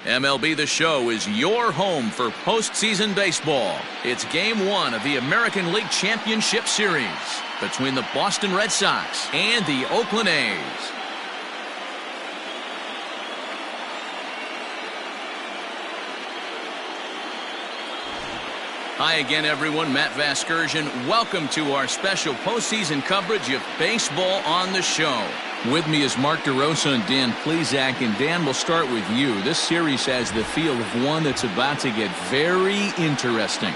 MLB The Show is your home for postseason baseball. It's Game 1 of the American League Championship Series between the Boston Red Sox and the Oakland A's. Hi again, everyone. Matt Vasgersian. Welcome to our special postseason coverage of Baseball on the Show. With me is Mark DeRosa and Dan Plesac. And Dan, we'll start with you. This series has the feel of one that's about to get very interesting.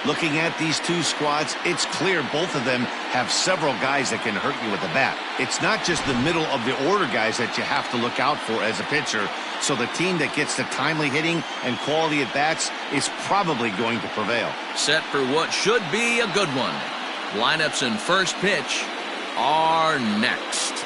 Looking at these two squads, it's clear both of them have several guys that can hurt you with the bat. It's not just the middle of the order guys that you have to look out for as a pitcher. So the team that gets the timely hitting and quality at bats is probably going to prevail. Set for what should be a good one. Lineups and first pitch are next.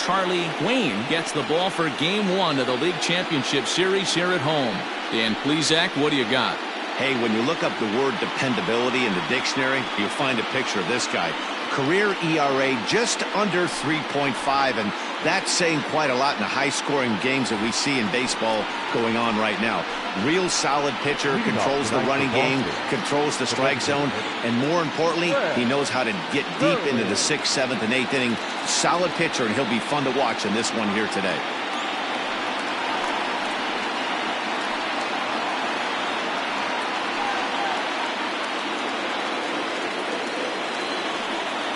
Charlie Wayne gets the ball for Game 1 of the League Championship Series here at home. Dan Plesac, what do you got? Hey, when you look up the word dependability in the dictionary, you'll find a picture of this guy. Career ERA just under 3.5, and that's saying quite a lot in the high-scoring games that we see in baseball going on right now. Real solid pitcher, controls the running game, controls the strike zone, and more importantly, he knows how to get deep into the 6th, 7th, and 8th inning. Solid pitcher, and he'll be fun to watch in this one here today.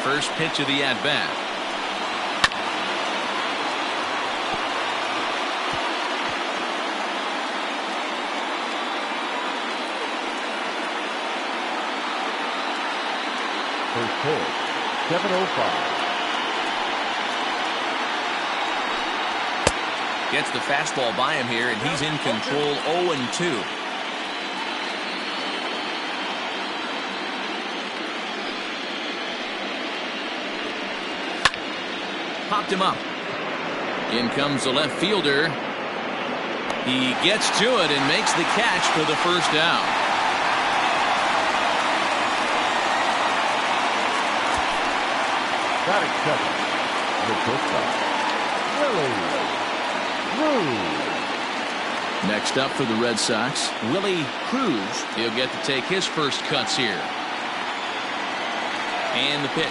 First pitch of the at-bat. First pitch, 7:05. Gets the fastball by him here, and he's in control 0-2. Popped him up. In comes the left fielder. He gets to it and makes the catch for the first down. Batting second, the shortstop, Willie Cruz. Next up for the Red Sox, Willie Cruz. He'll get to take his first cuts here. And the pitch.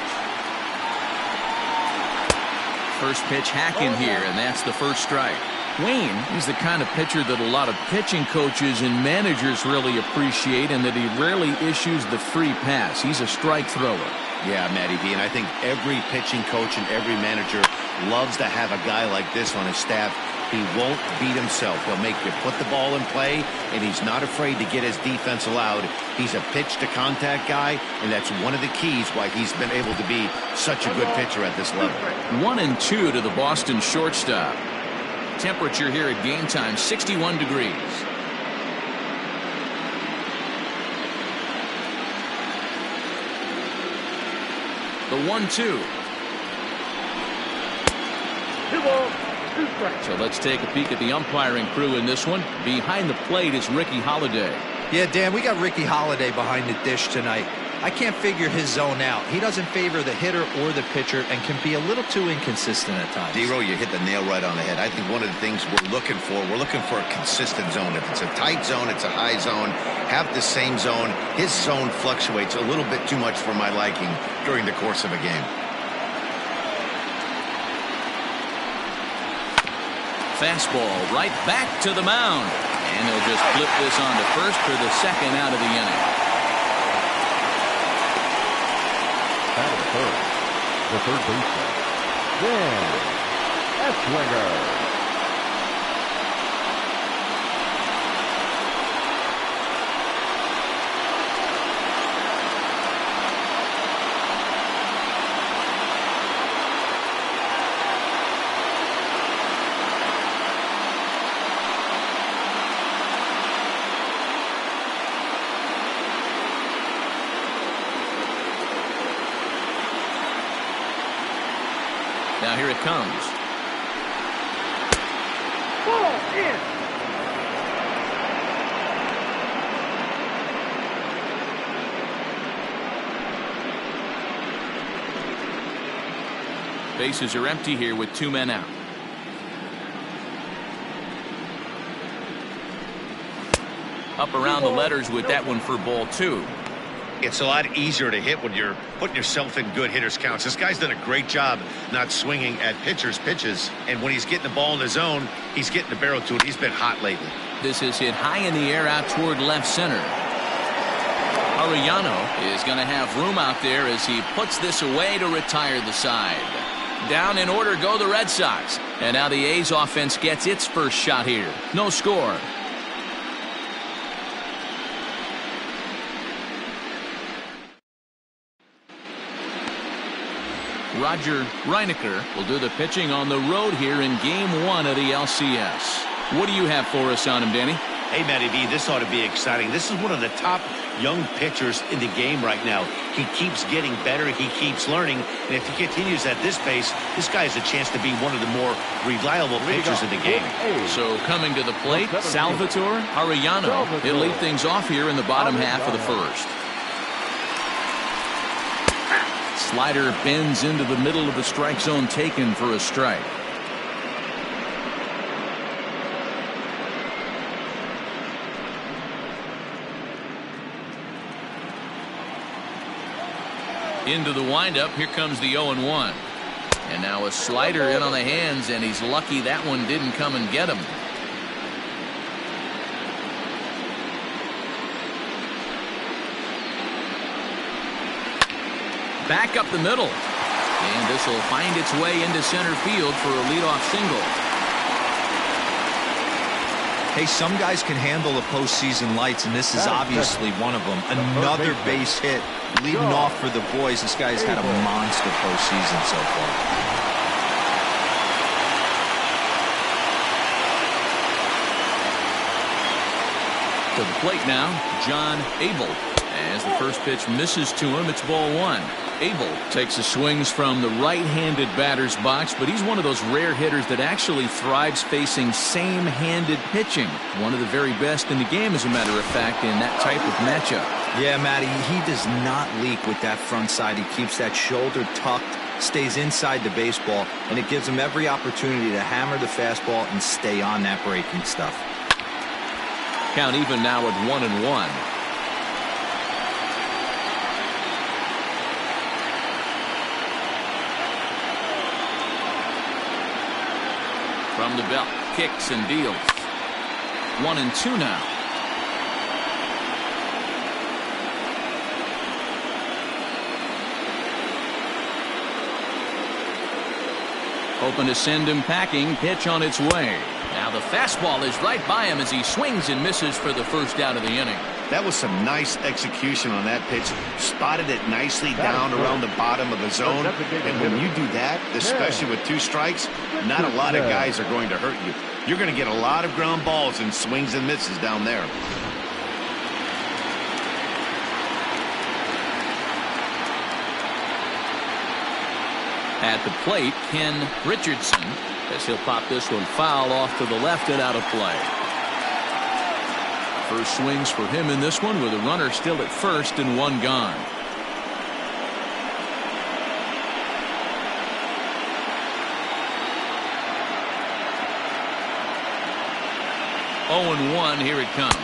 First pitch hacking here, and that's the first strike. Wayne is the kind of pitcher that a lot of pitching coaches and managers really appreciate, and that he rarely issues the free pass. He's a strike thrower. Yeah, Matty B, and I think every pitching coach and every manager loves to have a guy like this on his staff. He won't beat himself. He'll make you put the ball in play, and he's not afraid to get his defense allowed. He's a pitch-to-contact guy, and that's one of the keys why he's been able to be such a good pitcher at this level. 1-2 to the Boston shortstop. Temperature here at game time, 61 degrees. The 1-2. So let's take a peek at the umpiring crew in this one. Behind the plate is Ricky Holiday. Yeah, Dan, we got Ricky Holiday behind the dish tonight. I can't figure his zone out. He doesn't favor the hitter or the pitcher and can be a little too inconsistent at times. D-Row, you hit the nail right on the head. I think one of the things we're looking for a consistent zone. If it's a tight zone, it's a high zone. Have the same zone. His zone fluctuates a little bit too much for my liking during the course of a game. Fastball right back to the mound. And he'll just flip this on to first for the second out of the inning. Batting first, the third baseman, Dan Esslinger. Now here it comes. Ball in. Bases are empty here with 2 men out. Up around the letters with that one for ball 2. It's a lot easier to hit when you're putting yourself in good hitters counts. This guy's done a great job not swinging at pitchers' pitches. And when he's getting the ball in the zone, he's getting the barrel to it. He's been hot lately. This is hit high in the air out toward left center. Arellano is going to have room out there as he puts this away to retire the side. Down in order go the Red Sox. And now the A's offense gets its first shot here. No score. Roger Reinecker will do the pitching on the road here in Game 1 of the LCS. What do you have for us on him, Danny? Hey, Matty V, this ought to be exciting. This is one of the top young pitchers in the game right now. He keeps getting better. He keeps learning. And if he continues at this pace, this guy has a chance to be one of the more reliable pitchers in the game. So coming to the plate, Salvatore Arellano. He'll lead things off here in the bottom half of the first. Slider bends into the middle of the strike zone, taken for a strike. Into the windup. Here comes the 0-1. And now a slider in on the hands, and he's lucky that one didn't come and get him. Back up the middle. And this will find its way into center field for a leadoff single. Hey, some guys can handle the postseason lights, and this is obviously one of them. Another base hit leading off for the boys. This guy's had a monster postseason so far. To the plate now, John Abel. As the first pitch misses to him, it's ball 1. Abel takes his swings from the right-handed batter's box, but he's one of those rare hitters that actually thrives facing same-handed pitching. One of the very best in the game, as a matter of fact, in that type of matchup. Yeah, Matty, he does not leak with that front side. He keeps that shoulder tucked, stays inside the baseball, and it gives him every opportunity to hammer the fastball and stay on that breaking stuff. Count even now at 1-1. From the belt, kicks and deals. 1-2 now. Hoping to send him packing. Pitch on its way. Now the fastball is right by him as he swings and misses for the first out of the inning. That was some nice execution on that pitch. Spotted it nicely down around the bottom of the zone. And when you do that, especially with 2 strikes, not a lot of guys are going to hurt you. You're going to get a lot of ground balls and swings and misses down there. At the plate, Ken Richardson, as he'll pop this one foul off to the left and out of play. First swings for him in this one with a runner still at first and 1 gone. Oh, and 1, here it comes.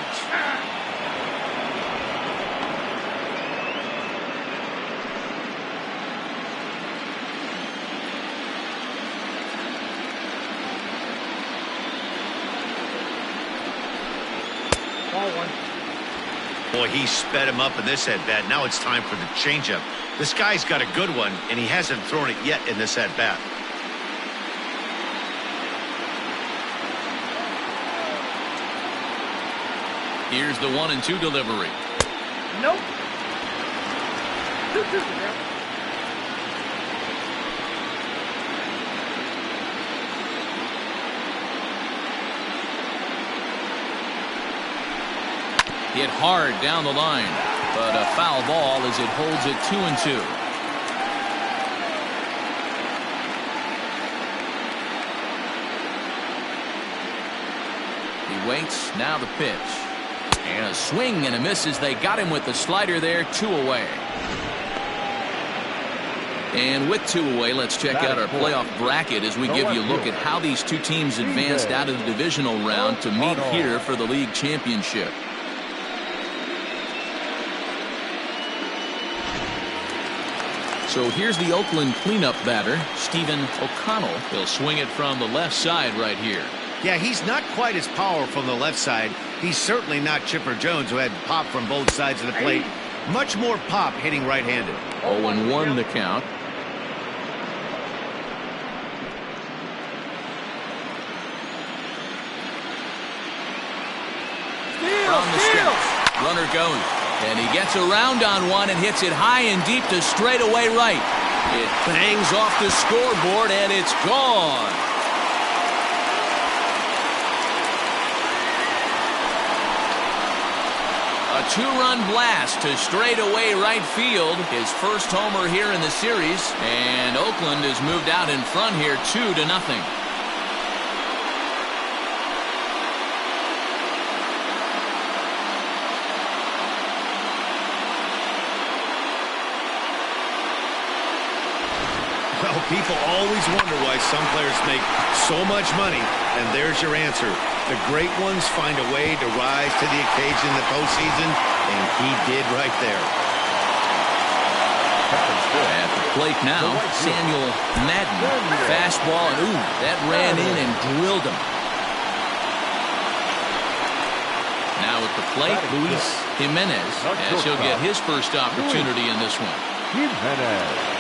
Boy, he sped him up in this at-bat. Now it's time for the changeup. This guy's got a good one, and he hasn't thrown it yet in this at-bat. Here's the 1-2 delivery. Nope. 2-2 now. Hit hard down the line, but a foul ball as it holds it 2-2. waits. Now the pitch. And a swing and a miss as they got him with the slider there. 2 away. And with 2 away, let's check out our playoff bracket as we give you a look at how these two teams advanced out of the divisional round to meet here for the league championship. So here's the Oakland cleanup batter, Stephen O'Connell. He'll swing it from the left side right here. Yeah, he's not quite as powerful from the left side. He's certainly not Chipper Jones, who had pop from both sides of the plate. Much more pop hitting right-handed. 0-1 the count. From the steps, runner goes, and he gets around on one and hits it high and deep to straightaway right. It bangs off the scoreboard and it's gone. A 2-run blast to straightaway right field. His first homer here in the series, and Oakland has moved out in front here 2-0. Well, people always wonder why some players make so much money, and there's your answer. The great ones find a way to rise to the occasion in the postseason, and he did right there. At the plate now, Samuel Madden. Fastball, and ooh, that ran in and drilled him. Now at the plate, Luis Jimenez, as he'll get his first opportunity in this one. Jimenez.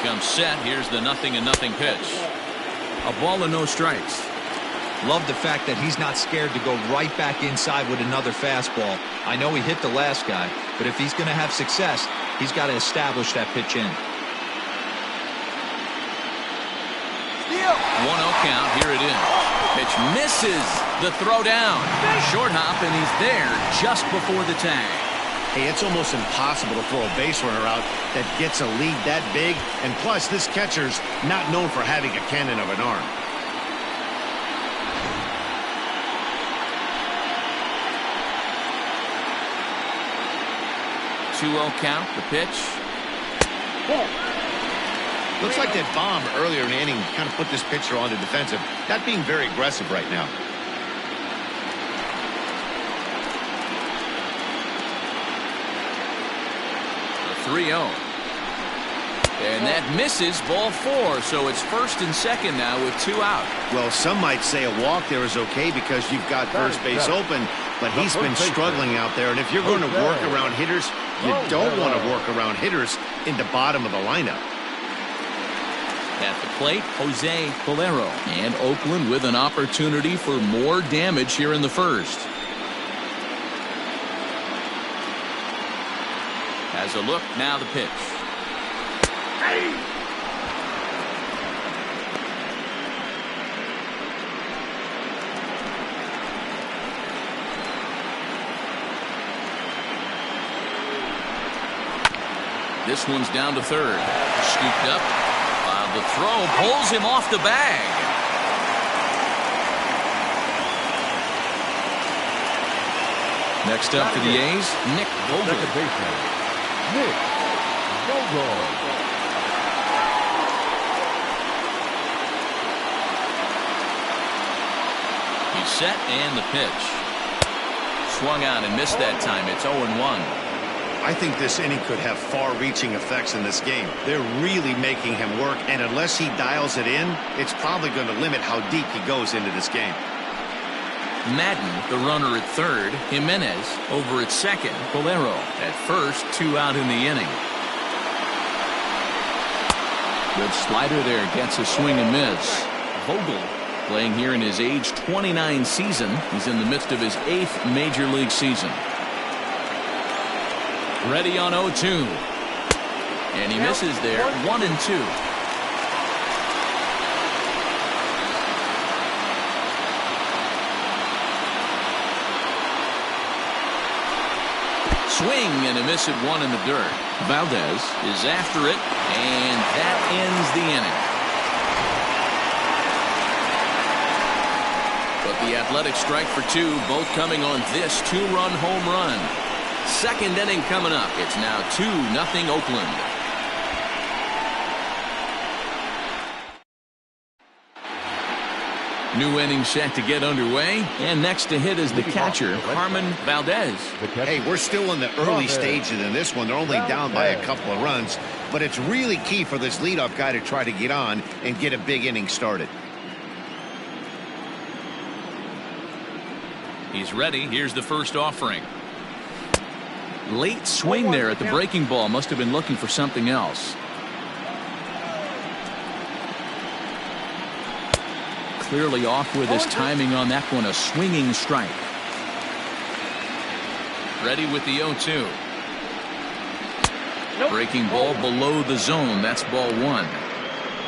Comes set. Here's the 0-0 pitch. A ball and no strikes. Love the fact that he's not scared to go right back inside with another fastball. I know he hit the last guy, but if he's going to have success, he's got to establish that pitch in. 1-0 count. Here it is. Pitch misses the throw down. Short hop, and he's there just before the tag. Hey, it's almost impossible to throw a base runner out that gets a lead that big. And plus, this catcher's not known for having a cannon of an arm. Two-0 count, the pitch. Looks like that bomb earlier in the inning kind of put this pitcher on the defensive. Not being very aggressive right now. 3-0. And that misses, ball 4, so it's first and second now with 2 out. Well, some might say a walk there is okay because you've got first base open, but he's been struggling out there, and if you're going to work around hitters, you don't want to work around hitters in the bottom of the lineup. At the plate, Jose Calero, and Oakland with an opportunity for more damage here in the first. As a look, now the pitch. This one's down to third. Scooped up. The throw pulls him off the bag. Next up for the A's, Nick Vogel. Nick Vogel. He's set and the pitch. Swung out and missed that time. It's 0-1. I think this inning could have far-reaching effects in this game. They're really making him work, and unless he dials it in, it's probably going to limit how deep he goes into this game. Madden, the runner at third. Jimenez over at second. Calero at first. 2 out in the inning. Good slider there. Gets a swing and miss. Vogel playing here in his age 29 season. He's in the midst of his 8th major league season. Ready on 0-2. And he misses there. 1-2. swing and a miss at one in the dirt. Valdez is after it, and that ends the inning. But the Athletics strike for two, both coming on this two-run home run. Second inning coming up. It's now 2-0 Oakland. New inning set to get underway, and next to hit is the catcher, Carmen Valdez. Hey, we're still in the early stages in this one. They're only down by a couple of runs, but it's really key for this leadoff guy to try to get on and get a big inning started. He's ready. Here's the first offering. Late swing there at the breaking ball. Must have been looking for something else. Clearly off with his timing on that one. A swinging strike. Ready with the 0-2. Breaking ball below the zone. That's ball one.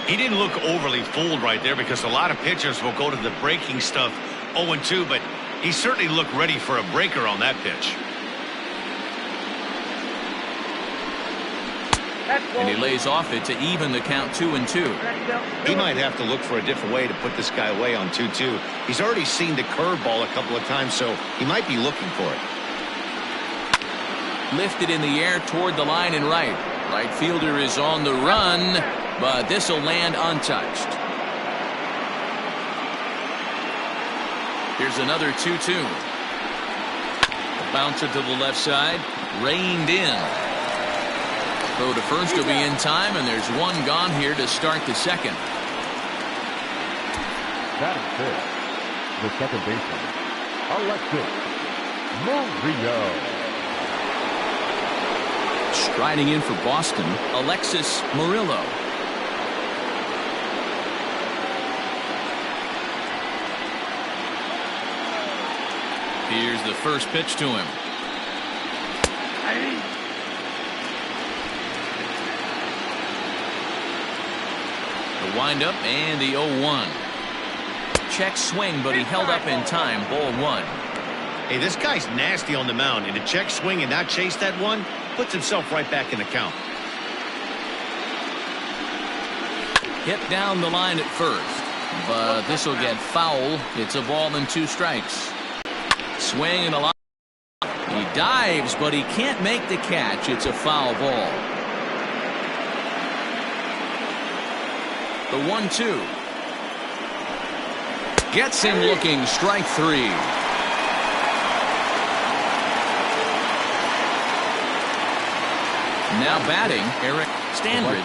He didn't look overly fooled right there because a lot of pitchers will go to the breaking stuff 0-2, but he certainly looked ready for a breaker on that pitch. And he lays off it to even the count 2-2. He might have to look for a different way to put this guy away on 2-2. He's already seen the curveball a couple of times, so he might be looking for it. Lifted in the air toward the line and right. Right fielder is on the run, but this will land untouched. Here's another 2-2. Bouncer to the left side, reined in. Throw to first will be in time, and there's one gone here to start the second. Batting fifth, the second baseman, Alexis Morillo. Striding in for Boston, Alexis Morillo. Here's the first pitch to him. The windup and the 0-1. Check swing, but he held up in time. Ball one. Hey, this guy's nasty on the mound, and to check swing and not chase that one puts himself right back in the count. Hit down the line at first, but this will get foul. It's a ball and 2 strikes. Swing and a line. He dives, but he can't make the catch. It's a foul ball. The 1-2. Gets him looking. Strike 3. Now batting, Standridge.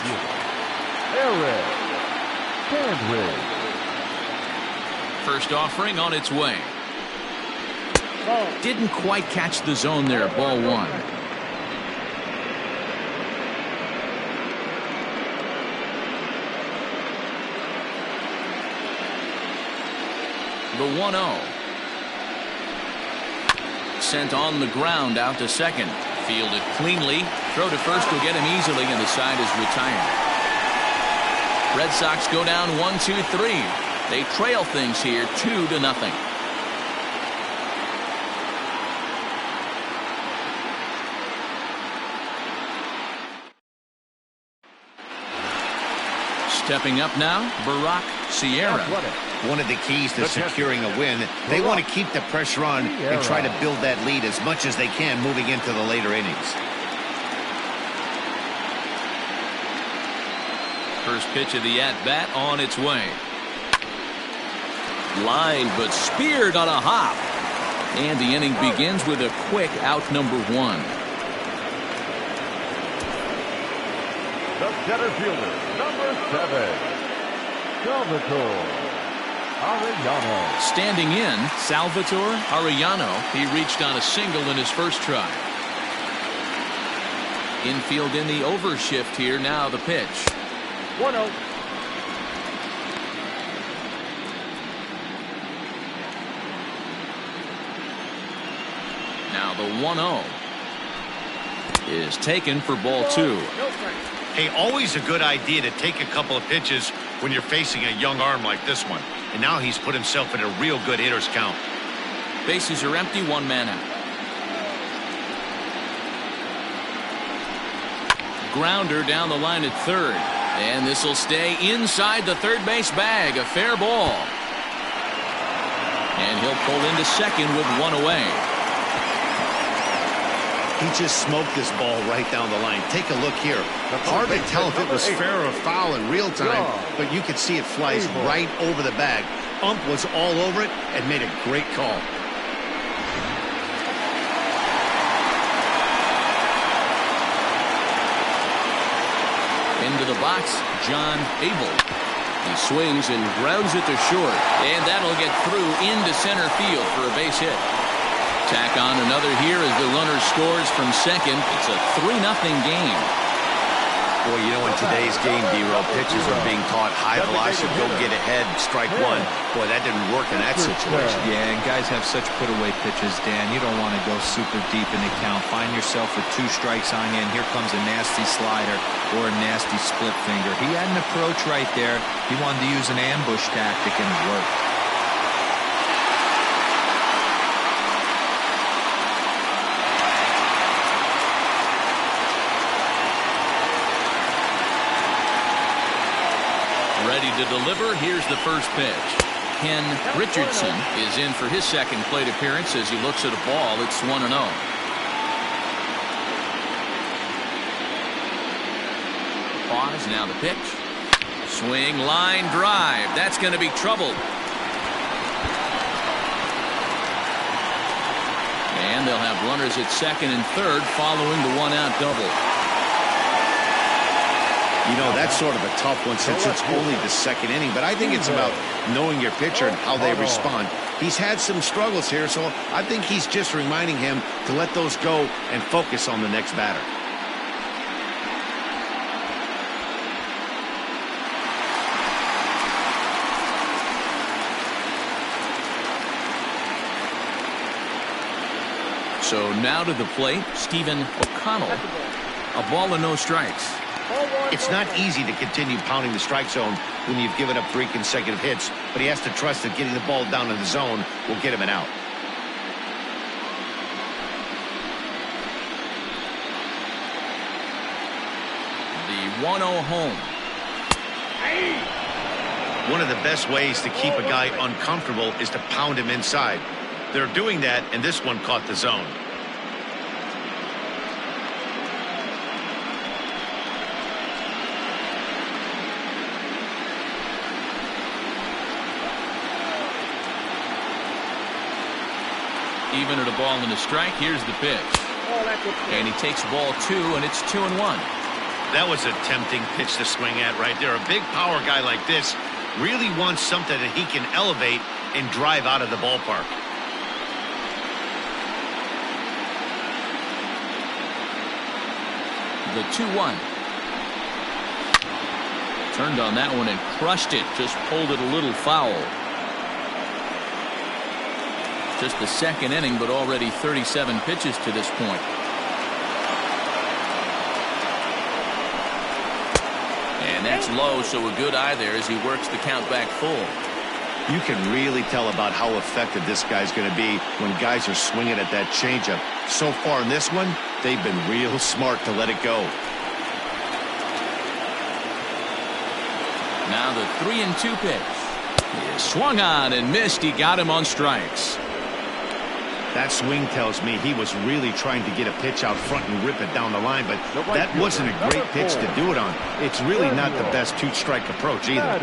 First offering on its way. Didn't quite catch the zone there. Ball one. The 1-0. Sent on the ground out to second. Fielded cleanly. Throw to first will get him easily, and the side is retired. Red Sox go down 1-2-3. They trail things here 2-0. Stepping up now, Sierra. One of the keys to securing a win, they want to keep the pressure on and try to build that lead as much as they can moving into the later innings. First pitch of the at-bat on its way. Line, but speared on a hop. And the inning begins with a quick out number 1. The center fielder, number 7, Salvatore Arellano. Standing in, Salvatore Arellano. He reached on a single in his first try. Infield in the overshift here. Now the pitch. 1-0. Now the 1-0 is taken for ball 2. Hey, always a good idea to take a couple of pitches when you're facing a young arm like this one. And now he's put himself in a real good hitter's count. Bases are empty, 1 man out. grounder down the line at third. And this will stay inside the third base bag. A fair ball. And he'll pull into second with one away. He just smoked this ball right down the line. Take a look here. Hard to tell if it was fair or foul in real time, but you could see it flies right over the bag. Ump was all over it and made a great call. Into the box, John Abel. He swings and grounds it to short, and that'll get through into center field for a base hit. Tack on another here as the runner scores from second. It's a 3-0 game. Boy, you know, in today's game, D-Row, pitches are being taught high velocity, go get ahead, strike one. Boy, that didn't work in that situation. Yeah, and guys have such put-away pitches, Dan. You don't want to go super deep in the count. Find yourself with 2 strikes on you, and here comes a nasty slider or a nasty split finger. He had an approach right there. He wanted to use an ambush tactic, and it worked. Ready to deliver. Here's the first pitch. Ken Richardson is in for his second plate appearance as he looks at a ball. It's 1-0. Pause. Now the pitch. Swing, line drive. That's going to be trouble. And they'll have runners at second and third following the 1-out double. You know, that's sort of a tough one since it's only the second inning, but I think it's about knowing your pitcher and how they respond. He's had some struggles here, so I think he's just reminding him to let those go and focus on the next batter. So now to the plate, Stephen O'Connell. A ball and no strikes. It's not easy to continue pounding the strike zone when you've given up 3 consecutive hits, but he has to trust that getting the ball down in the zone will get him an out. The 1-0 home. One of the best ways to keep a guy uncomfortable is to pound him inside. They're doing that, and this one caught the zone. Even at a ball and a strike, here's the pitch. And he takes ball 2, and it's 2-1. That was a tempting pitch to swing at right there. A big power guy like this really wants something that he can elevate and drive out of the ballpark. The 2-1. Turned on that one and crushed it. Just pulled it a little foul. Just the second inning, but already 37 pitches to this point. And that's low, so a good eye there as he works the count back full. You can really tell about how effective this guy's going to be when guys are swinging at that changeup. So far in this one, they've been real smart to let it go. Now the 3-2 pitch. He swung on and missed. He got him on strikes. That swing tells me he was really trying to get a pitch out front and rip it down the line, but that wasn't a great pitch to do it on. It's really not the best 2-strike approach either.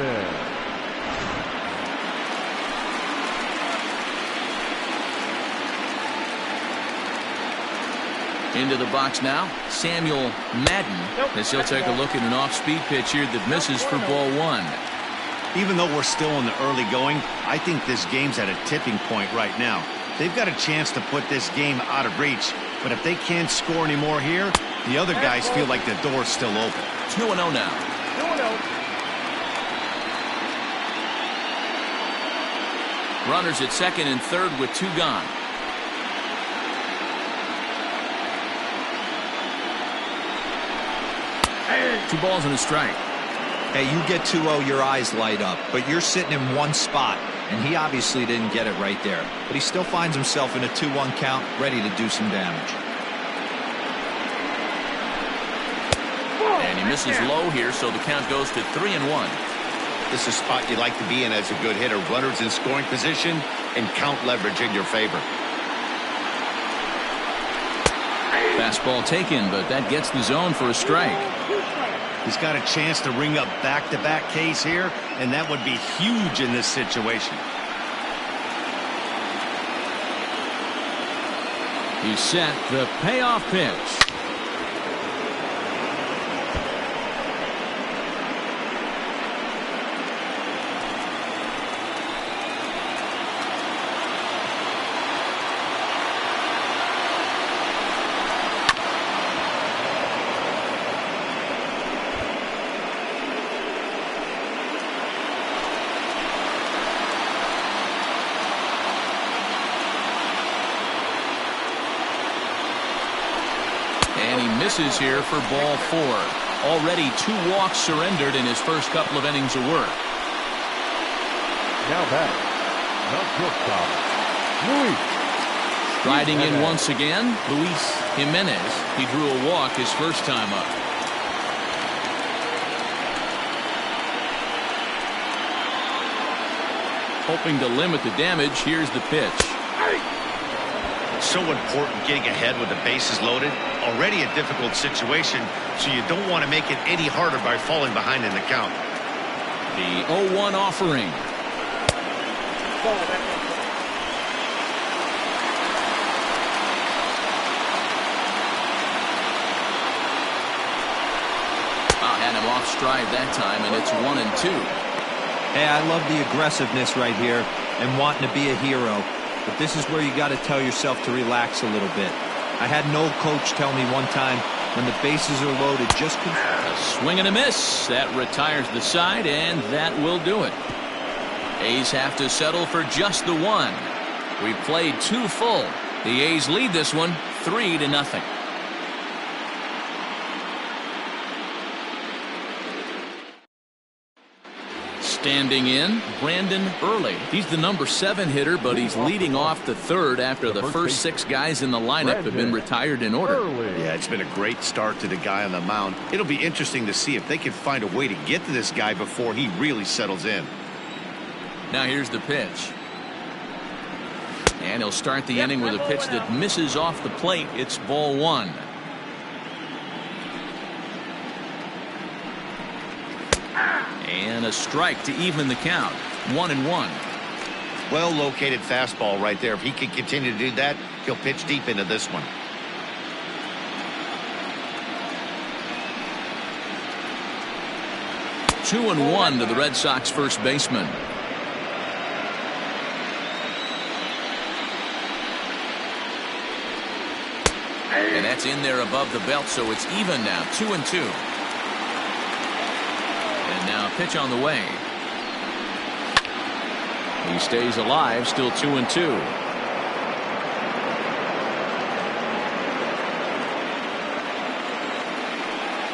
Into the box now, Samuel Madden, as he'll take a look at an off-speed pitch here that misses for ball 1. Even though we're still in the early going, I think this game's at a tipping point right now. They've got a chance to put this game out of reach, but if they can't score any more here, the other guys feel like the door's still open. 2-0 now. 2-0. Runners at second and third with 2 gone. Two balls and a strike. Hey, you get 2-0, your eyes light up, but you're sitting in one spot, and he obviously didn't get it right there. But he still finds himself in a 2-1 count, ready to do some damage. misses low here, so the count goes to 3-1. This is a spot you like to be in as a good hitter. Runners in scoring position and count leverage in your favor. Fastball taken, but that gets the zone for a strike. He's got a chance to ring up back-to-back Ks here, and that would be huge in this situation. He's set the payoff pitch. And he misses here for ball 4. Already 2 walks surrendered in his first couple of innings of work. Now batting, the shortstop, Luis. Riding in once again, Luis Jimenez. He drew a walk his first time up. Hoping to limit the damage, here's the pitch. So important getting ahead with the bases loaded. Already a difficult situation, so you don't want to make it any harder by falling behind in the count. The 0-1 offering. Had him off stride that time, and it's 1-2. Hey, I love the aggressiveness right here and wanting to be a hero. But this is where you got to tell yourself to relax a little bit. I had an old coach tell me one time, when the bases are loaded, just a swing and a miss. That retires the side, and that will do it. A's have to settle for just the 1. We played 2 full. The A's lead this one 3-0. Standing in, Brandon Early. He's the number 7 hitter, but he's leading off the 3rd after the first 6 guys in the lineup have been retired in order. Yeah, it's been a great start to the guy on the mound. It'll be interesting to see if they can find a way to get to this guy before he really settles in. Now here's the pitch. And he'll start the inning with a pitch that misses off the plate. It's ball 1. And a strike to even the count. 1-1. Well located fastball right there. If he can continue to do that, he'll pitch deep into this one. Two and 1 to the Red Sox first baseman. And that's in there above the belt, so it's even now. 2-2. And now pitch on the way. He stays alive, still 2-2.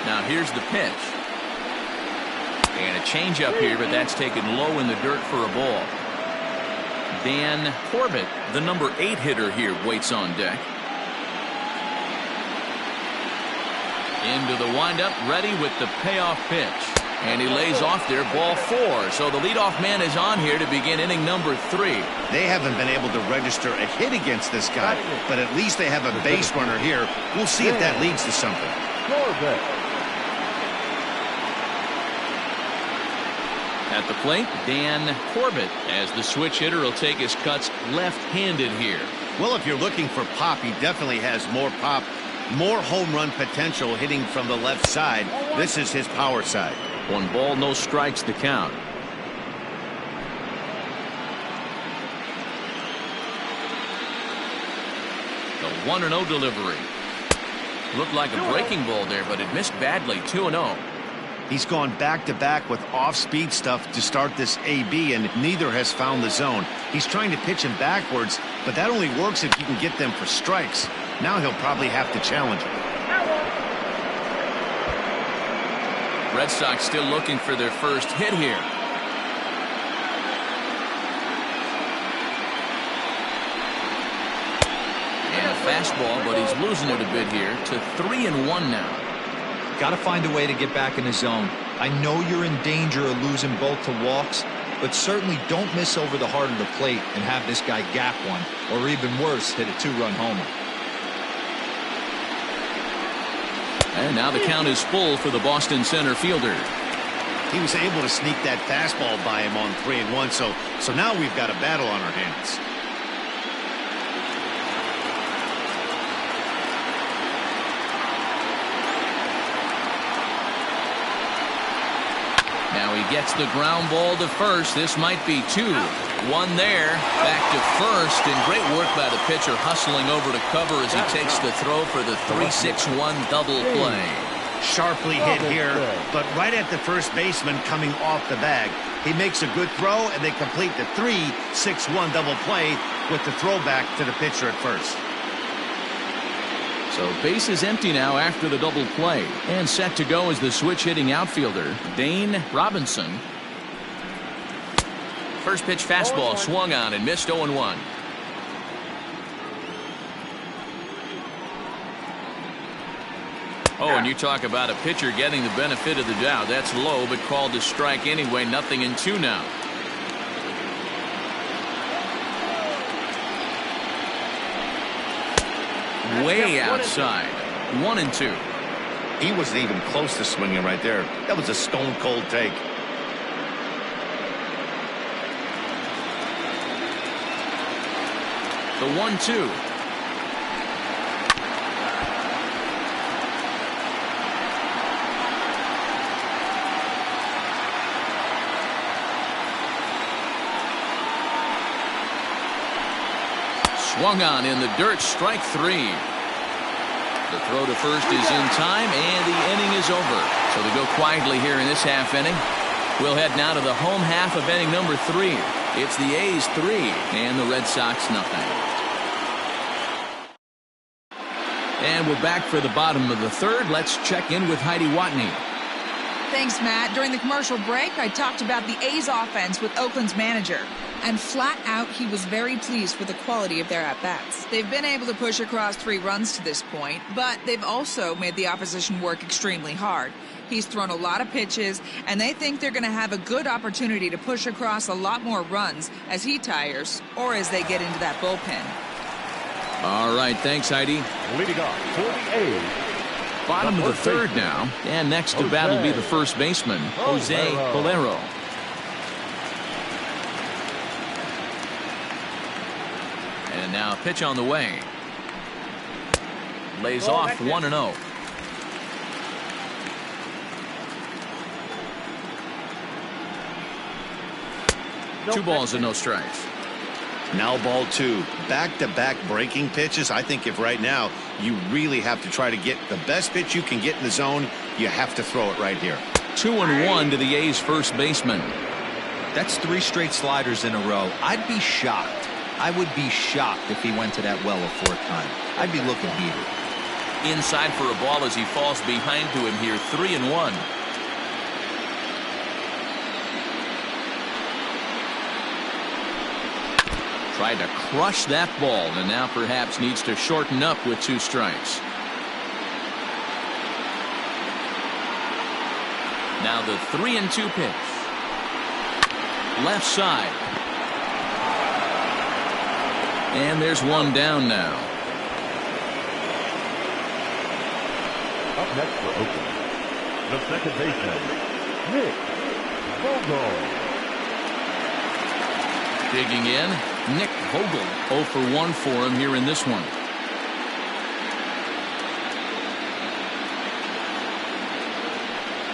Now here's the pitch. And a changeup here, but that's taken low in the dirt for a ball. Dan Corbett, the number 8 hitter here, waits on deck. Into the windup, ready with the payoff pitch. And he lays off there, ball 4. So the leadoff man is on here to begin inning number 3. They haven't been able to register a hit against this guy, but at least they have a base runner here. We'll see if that leads to something. At the plate, Dan Corbett, as the switch hitter, will take his cuts left-handed here. Well, if you're looking for pop, he definitely has more pop, more home run potential hitting from the left side. This is his power side. 1 ball, no strikes, the count. The 1-0 delivery. Looked like a breaking ball there, but it missed badly. 2-0. He's gone back-to-back with off-speed stuff to start this AB, and neither has found the zone. He's trying to pitch him backwards, but that only works if you can get them for strikes. Now he'll probably have to challenge him. Red Sox still looking for their first hit here. And a fastball, but he's losing it a bit here to 3-1 now. Got to find a way to get back in the zone. I know you're in danger of losing both to walks, but certainly don't miss over the heart of the plate and have this guy gap one, or even worse, hit a 2-run homer. And now the count is full for the Boston center fielder. He was able to sneak that fastball by him on 3-1, so now we've got a battle on our hands. Now he gets the ground ball to first. This might be 2. 1 there. Back to first, and great work by the pitcher hustling over to cover as he takes the throw for the 3-6-1 double play. Sharply hit here, but right at the first baseman coming off the bag. He makes a good throw, and they complete the 3-6-1 double play with the throwback to the pitcher at first. So base is empty now after the double play, and set to go is the switch-hitting outfielder, Dane Robinson. First pitch fastball swung on and missed. 0-1. Oh, and you talk about a pitcher getting the benefit of the doubt. That's low, but called to strike anyway. 0-2 now. Way outside. 1-2. He wasn't even close to swinging right there. That was a stone-cold take. The 1-2. Swung on in the dirt, strike 3. The throw to first is in time, and the inning is over. So they go quietly here in this half inning. We'll head now to the home half of inning number 3. It's the A's 3 and the Red Sox nothing. And we're back for the bottom of the third. Let's check in with Heidi Watney. Thanks, Matt. During the commercial break, I talked about the A's offense with Oakland's manager. And flat out, he was very pleased with the quality of their at-bats. They've been able to push across 3 runs to this point, but they've also made the opposition work extremely hard. He's thrown a lot of pitches, and they think they're going to have a good opportunity to push across a lot more runs as he tires or as they get into that bullpen. All right, thanks, Heidi. Leading off for the A's. Bottom of the third now, and next to bat will be the first baseman, Jose Calero. And now a pitch on the way. Lays off 1-0. Two balls and no strikes. Now ball 2. Back-to-back breaking pitches. I think if right now you really have to try to get the best pitch you can get in the zone, you have to throw it right here. 2-1 to the A's first baseman. That's 3 straight sliders in a row. I'd be shocked. I would be shocked if he went to that well a 4th time. I'd be looking heated. Inside for a ball as he falls behind to him here. 3-1. Tried to crush that ball, and now perhaps needs to shorten up with 2 strikes. Now the 3-2 pitch. Left side. And there's one down now. Up next for Oakland, the second baseman, Nick Vogel. Digging in, Nick Vogel. 0 for 1 for him here in this one.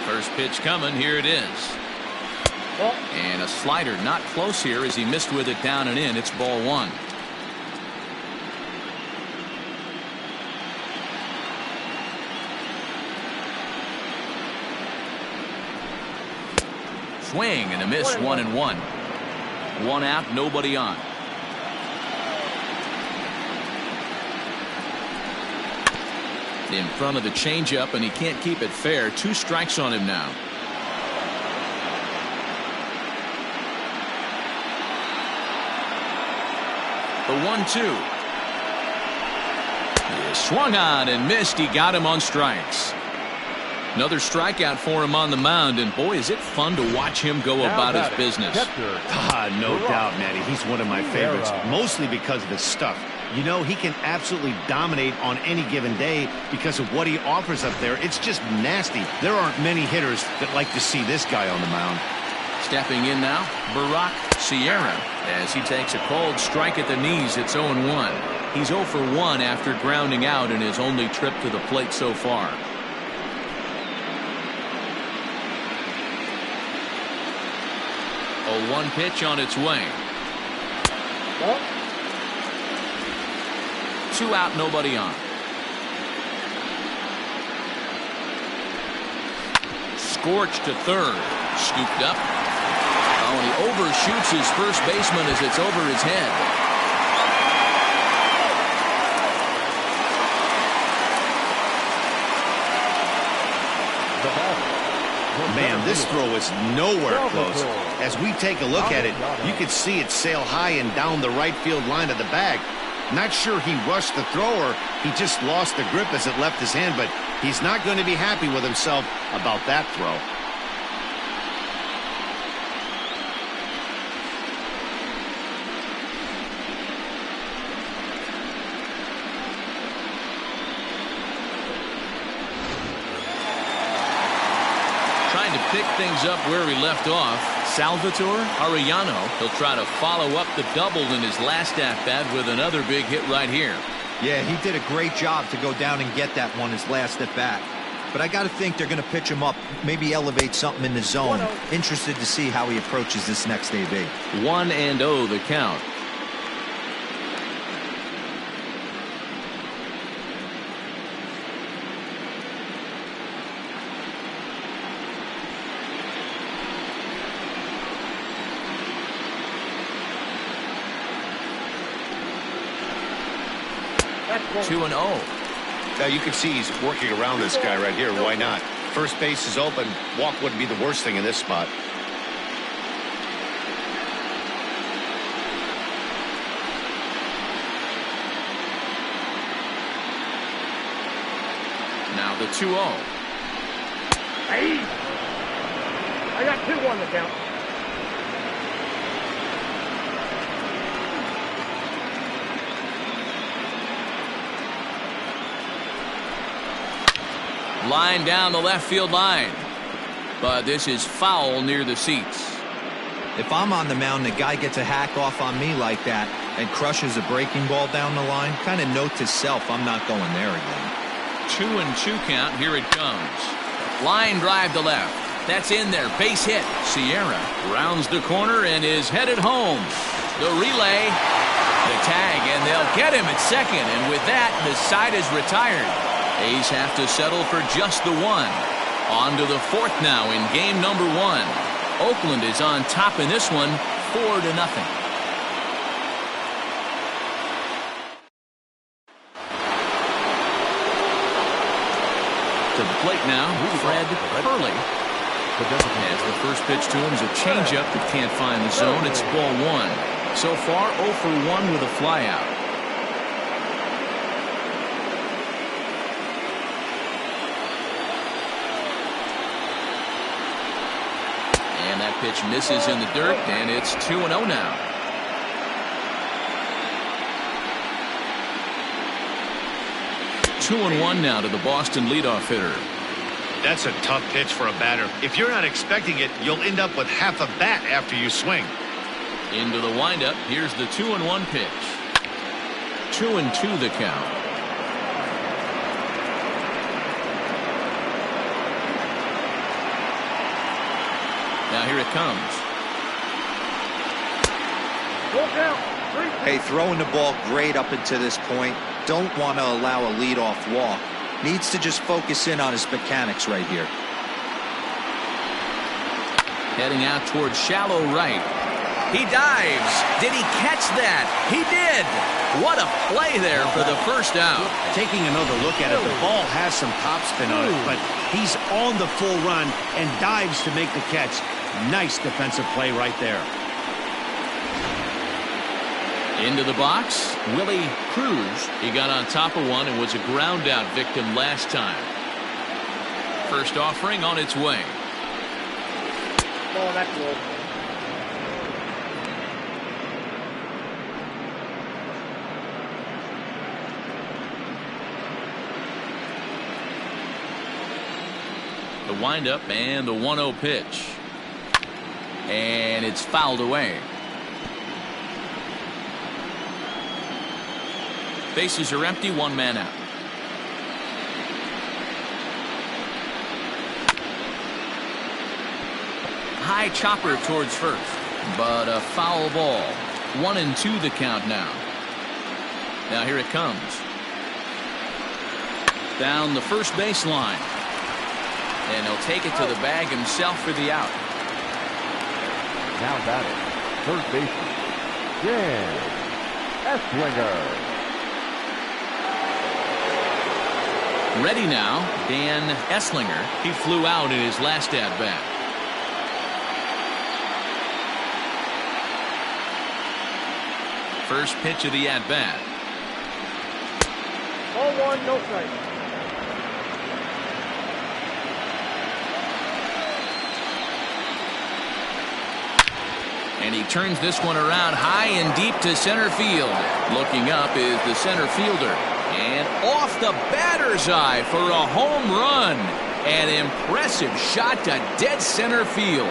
First pitch coming. Here it is. And a slider not close here as he missed with it down and in. It's ball 1. Swing and a miss. 1-1. 1 out, nobody on. In front of the changeup, and he can't keep it fair. 2 strikes on him now. The 1-2. He swung on and missed. He got him on strikes. Another strikeout for him on the mound, and boy, is it fun to watch him go about his business. No doubt, Manny. He's one of my favorites, mostly because of his stuff. You know, he can absolutely dominate on any given day because of what he offers up there. It's just nasty. There aren't many hitters that like to see this guy on the mound. Stepping in now, Barack Sierra, as he takes a cold strike at the knees. It's 0-1. He's 0 for 1 after grounding out in his only trip to the plate so far. A 1 pitch on its way. 2 out, nobody on. Scorched to third. Scooped up. Oh, and he overshoots his first baseman as it's over his head. Man, this throw is nowhere close. As we take a look at it, you can see it sail high and down the right field line of the bag. Not sure he rushed the throw or he just lost the grip as it left his hand, but he's not going to be happy with himself about that throw. Trying to pick things up where he left off. Salvatore Arellano. He'll try to follow up the double in his last at-bat with another big hit right here. Yeah, he did a great job to go down and get that one his last at-bat. But I got to think they're going to pitch him up, maybe elevate something in the zone. Interested to see how he approaches this next AB. 1-0 the count. That's 2-0. Now you can see he's working around this guy right here. Why not? First base is open. Walk wouldn't be the worst thing in this spot. Now the 2-0. Hey! I got 2-1 the count. Line down the left field line. But this is foul near the seats. If I'm on the mound, the guy gets a hack off on me like that and crushes a breaking ball down the line, kind of note to self, I'm not going there again. 2-2 count. Here it comes. Line drive to left. That's in there. Base hit. Sierra rounds the corner and is headed home. The relay. The tag, and they'll get him at second. And with that, the side is retired. A's have to settle for just the one. On to the fourth now in game number 1. Oakland is on top in this one, 4-0. To the plate now, Fred Hurley. As the first pitch to him is a changeup that can't find the zone. It's ball 1. So far, 0 for 1 with a flyout. And that pitch misses in the dirt, and it's 2-0 now. Two and 1 now to the Boston leadoff hitter. That's a tough pitch for a batter. If you're not expecting it, you'll end up with half a bat after you swing. Into the windup. Here's the 2-1 pitch. 2-2 the count. Now here it comes. Hey, throwing the ball great up until this point. Don't want to allow a leadoff walk. Needs to just focus in on his mechanics right here. Heading out towards shallow right. He dives. Did he catch that? He did. What a play there for the first out. Taking another look at it, the ball has some topspin on it, but he's on the full run and dives to make the catch. Nice defensive play right there. Into the box, Willie Cruz. He got on top of one and was a ground out victim last time. First offering on its way. Oh, that's low. The windup and the 1-0 pitch. And it's fouled away. Bases are empty, one man out. High chopper towards first, but a foul ball. 1-2 the count now. Now here it comes. Down the first baseline. And he'll take it to the bag himself for the out. Now batting, third baseman, Dan Esslinger. Ready now, Dan Esslinger. He flew out in his last at-bat. First pitch of the at-bat. 0-1, no strike. And he turns this one around high and deep to center field. Looking up is the center fielder. And off the batter's eye for a home run. An impressive shot to dead center field.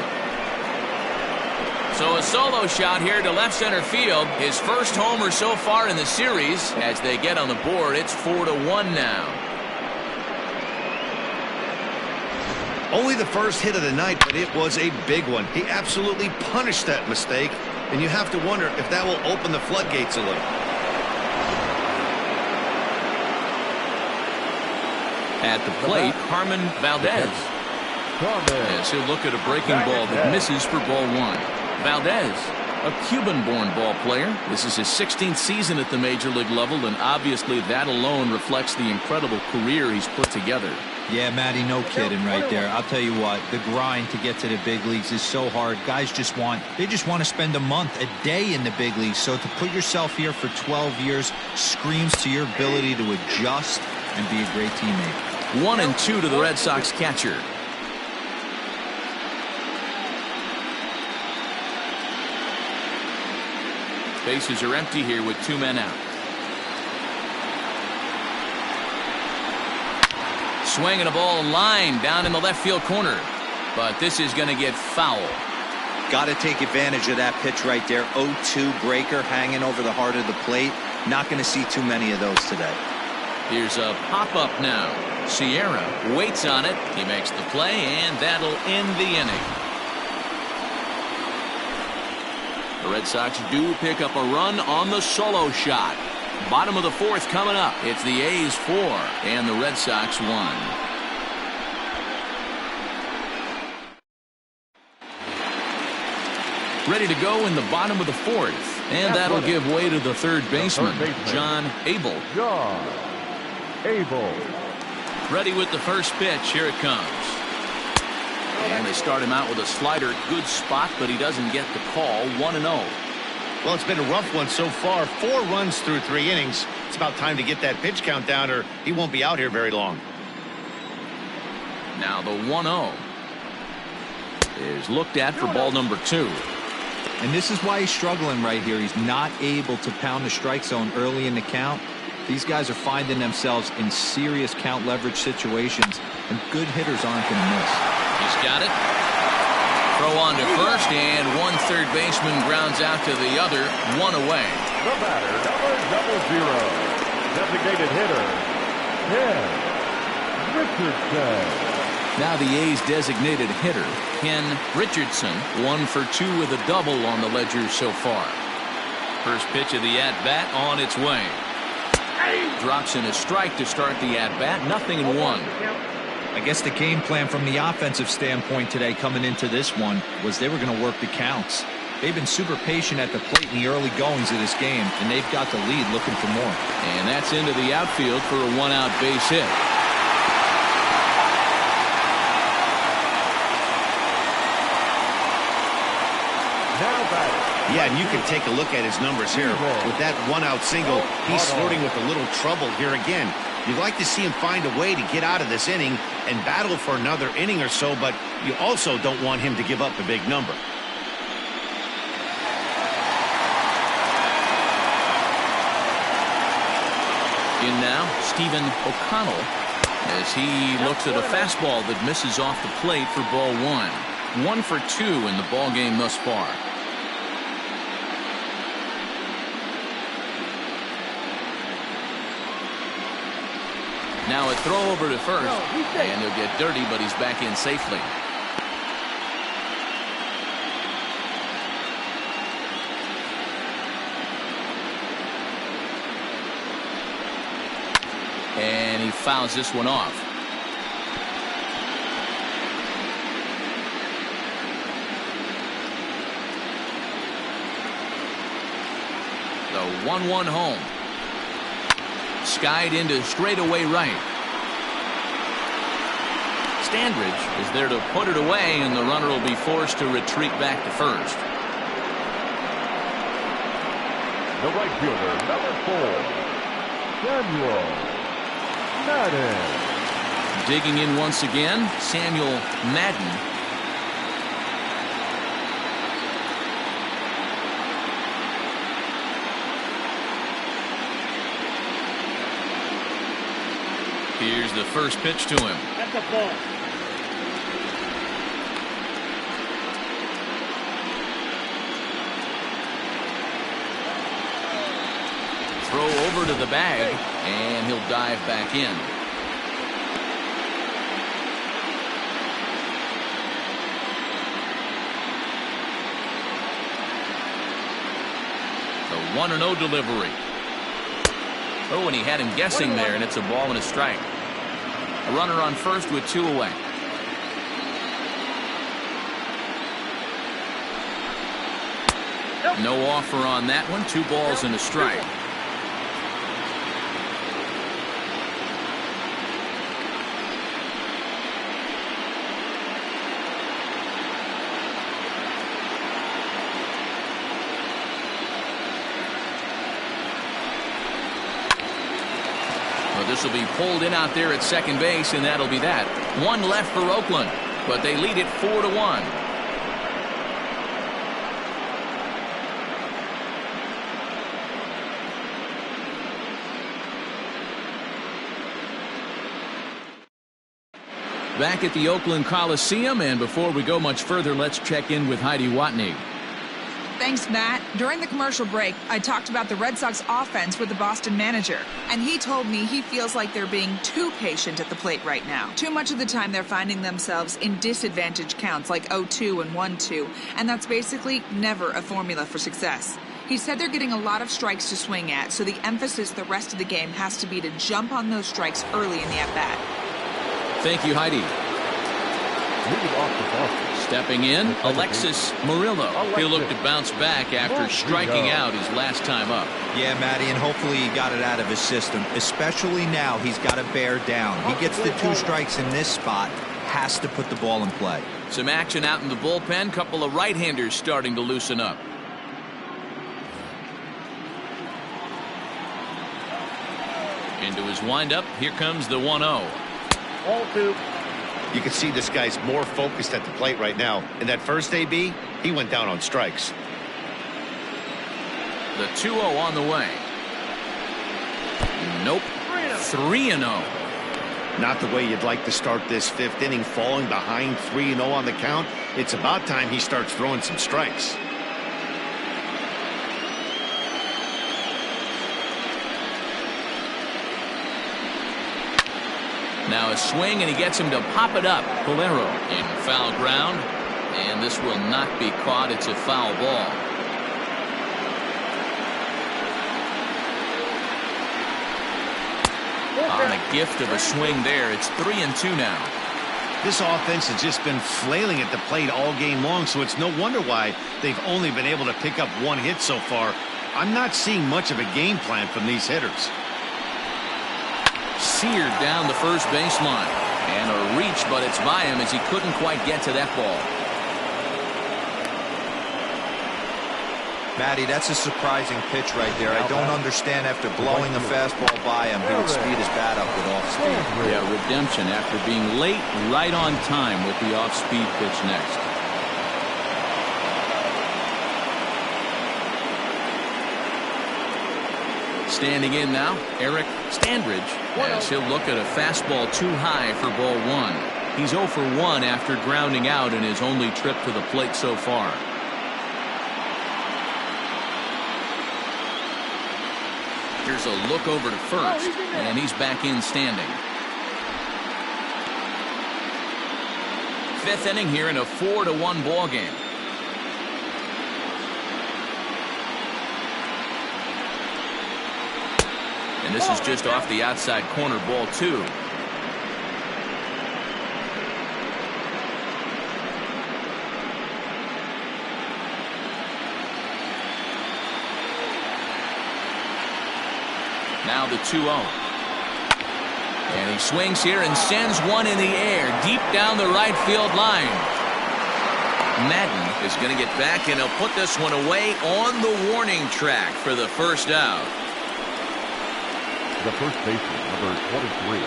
So a solo shot here to left center field. His first homer so far in the series. As they get on the board, it's 4-1 now. Only the first hit of the night, but it was a big one. He absolutely punished that mistake, and you have to wonder if that will open the floodgates a little. At the plate, Carmen Valdez. As he'll look at a breaking ball that misses for ball one. Valdez, a Cuban-born ball player. This is his 16th season at the major league level, and obviously that alone reflects the incredible career he's put together. Yeah, Matty, no kidding right there. I'll tell you what, the grind to get to the big leagues is so hard. Guys just want to spend a month, a day in the big leagues. So to put yourself here for 12 years screams to your ability to adjust and be a great teammate. 1-2 to the Red Sox catcher. Bases are empty here with two men out. Swinging a ball line down in the left field corner. But this is going to get foul. Got to take advantage of that pitch right there. 0-2 breaker hanging over the heart of the plate. Not going to see too many of those today. Here's a pop-up now. Sierra waits on it. He makes the play, and that'll end the inning. The Red Sox do pick up a run on the solo shot. Bottom of the fourth coming up. It's the A's 4 and the Red Sox 1. Ready to go in the bottom of the fourth. And that'll give way to the third baseman, John Abel. Ready with the first pitch. Here it comes. And they start him out with a slider. Good spot, but he doesn't get the call. 1-0. Well, it's been a rough one so far. 4 runs through 3 innings. It's about time to get that pitch count down, or he won't be out here very long. Now the 1-0 is looked at for ball number 2. And this is why he's struggling right here. He's not able to pound the strike zone early in the count. These guys are finding themselves in serious count leverage situations, and good hitters aren't going to miss. He's got it. Throw on to first, and one third baseman grounds out to the other. 1 away. The batter, number 00, designated hitter, Ken Richardson. Now the A's designated hitter, Ken Richardson, 1 for 2 with a double on the ledger so far. First pitch of the at-bat on its way. Drops in a strike to start the at-bat. 0-1. I guess the game plan from the offensive standpoint today coming into this one was they were going to work the counts. They've been super patient at the plate in the early goings of this game, and they've got the lead looking for more. And that's into the outfield for a 1-out base hit. Yeah, and you can take a look at his numbers here. With that 1-out single, he's flirting with a little trouble here again. You'd like to see him find a way to get out of this inning and battle for another inning or so, but you also don't want him to give up a big number. In now, Stephen O'Connell, as he looks at a fastball that misses off the plate for ball one. 1 for 2 in the ball game thus far. Now a throw over to first, and he'll get dirty, but he's back in safely. And he fouls this one off. The 1-1 home. Skied into straightaway right. Standridge is there to put it away, and the runner will be forced to retreat back to first. The right fielder, number 4, Samuel Madden. Digging in once again, Samuel Madden. Here's the first pitch to him. That's a ball. Throw over to the bag, and he'll dive back in. The 1-0 delivery. Oh, and he had him guessing there, and it's a ball and a strike. A runner on first with 2 away. No offer on that one. 2 balls and a strike. This will be pulled in out there at second base, and that'll be that. 1 left for Oakland, but they lead it 4-1. Back at the Oakland Coliseum, and before we go much further, let's check in with Heidi Watney. Thanks, Matt. During the commercial break, I talked about the Red Sox offense with the Boston manager, and he told me he feels like they're being too patient at the plate right now. Too much of the time they're finding themselves in disadvantage counts like 0-2 and 1-2, and that's basically never a formula for success. He said they're getting a lot of strikes to swing at, so the emphasis the rest of the game has to be to jump on those strikes early in the at-bat. Thank you, Heidi. Moving off to Boston. Stepping in, Alexis Morillo. He'll look to bounce back after striking out his last time up. Yeah, Matty, and hopefully he got it out of his system. Especially now, he's got to bear down. He gets the 2 strikes in this spot, has to put the ball in play. Some action out in the bullpen. Couple of right-handers starting to loosen up. Into his windup. Here comes the 1-0. All 2. You can see this guy's more focused at the plate right now. In that first AB, he went down on strikes. The 2-0 on the way. Nope. 3-0. Not the way you'd like to start this 5th inning, falling behind 3-0 on the count. It's about time he starts throwing some strikes. Now a swing, and he gets him to pop it up. Calero in foul ground, and this will not be caught. It's a foul ball. On a gift of a swing there. It's 3-2 now. This offense has just been flailing at the plate all game long, so it's no wonder why they've only been able to pick up 1 hit so far. I'm not seeing much of a game plan from these hitters. Seared down the first baseline, and a reach, but it's by him as he couldn't quite get to that ball. Matty, that's a surprising pitch right there. I don't understand after blowing a fastball by him, he would speed his bat up with off speed. Yeah, redemption after being late, right on time with the off-speed pitch next. Standing in now, Eric Standridge, as he'll look at a fastball too high for ball one. He's 0 for 1 after grounding out in his only trip to the plate so far. Here's a look over to first, and he's back in standing. Fifth inning here in a 4-1 ball game. And this is just off the outside corner, ball 2. Now the 2-0. And he swings here and sends one in the air deep down the right field line. Madden is going to get back, and he'll put this one away on the warning track for the first out. The first baseman, number 23,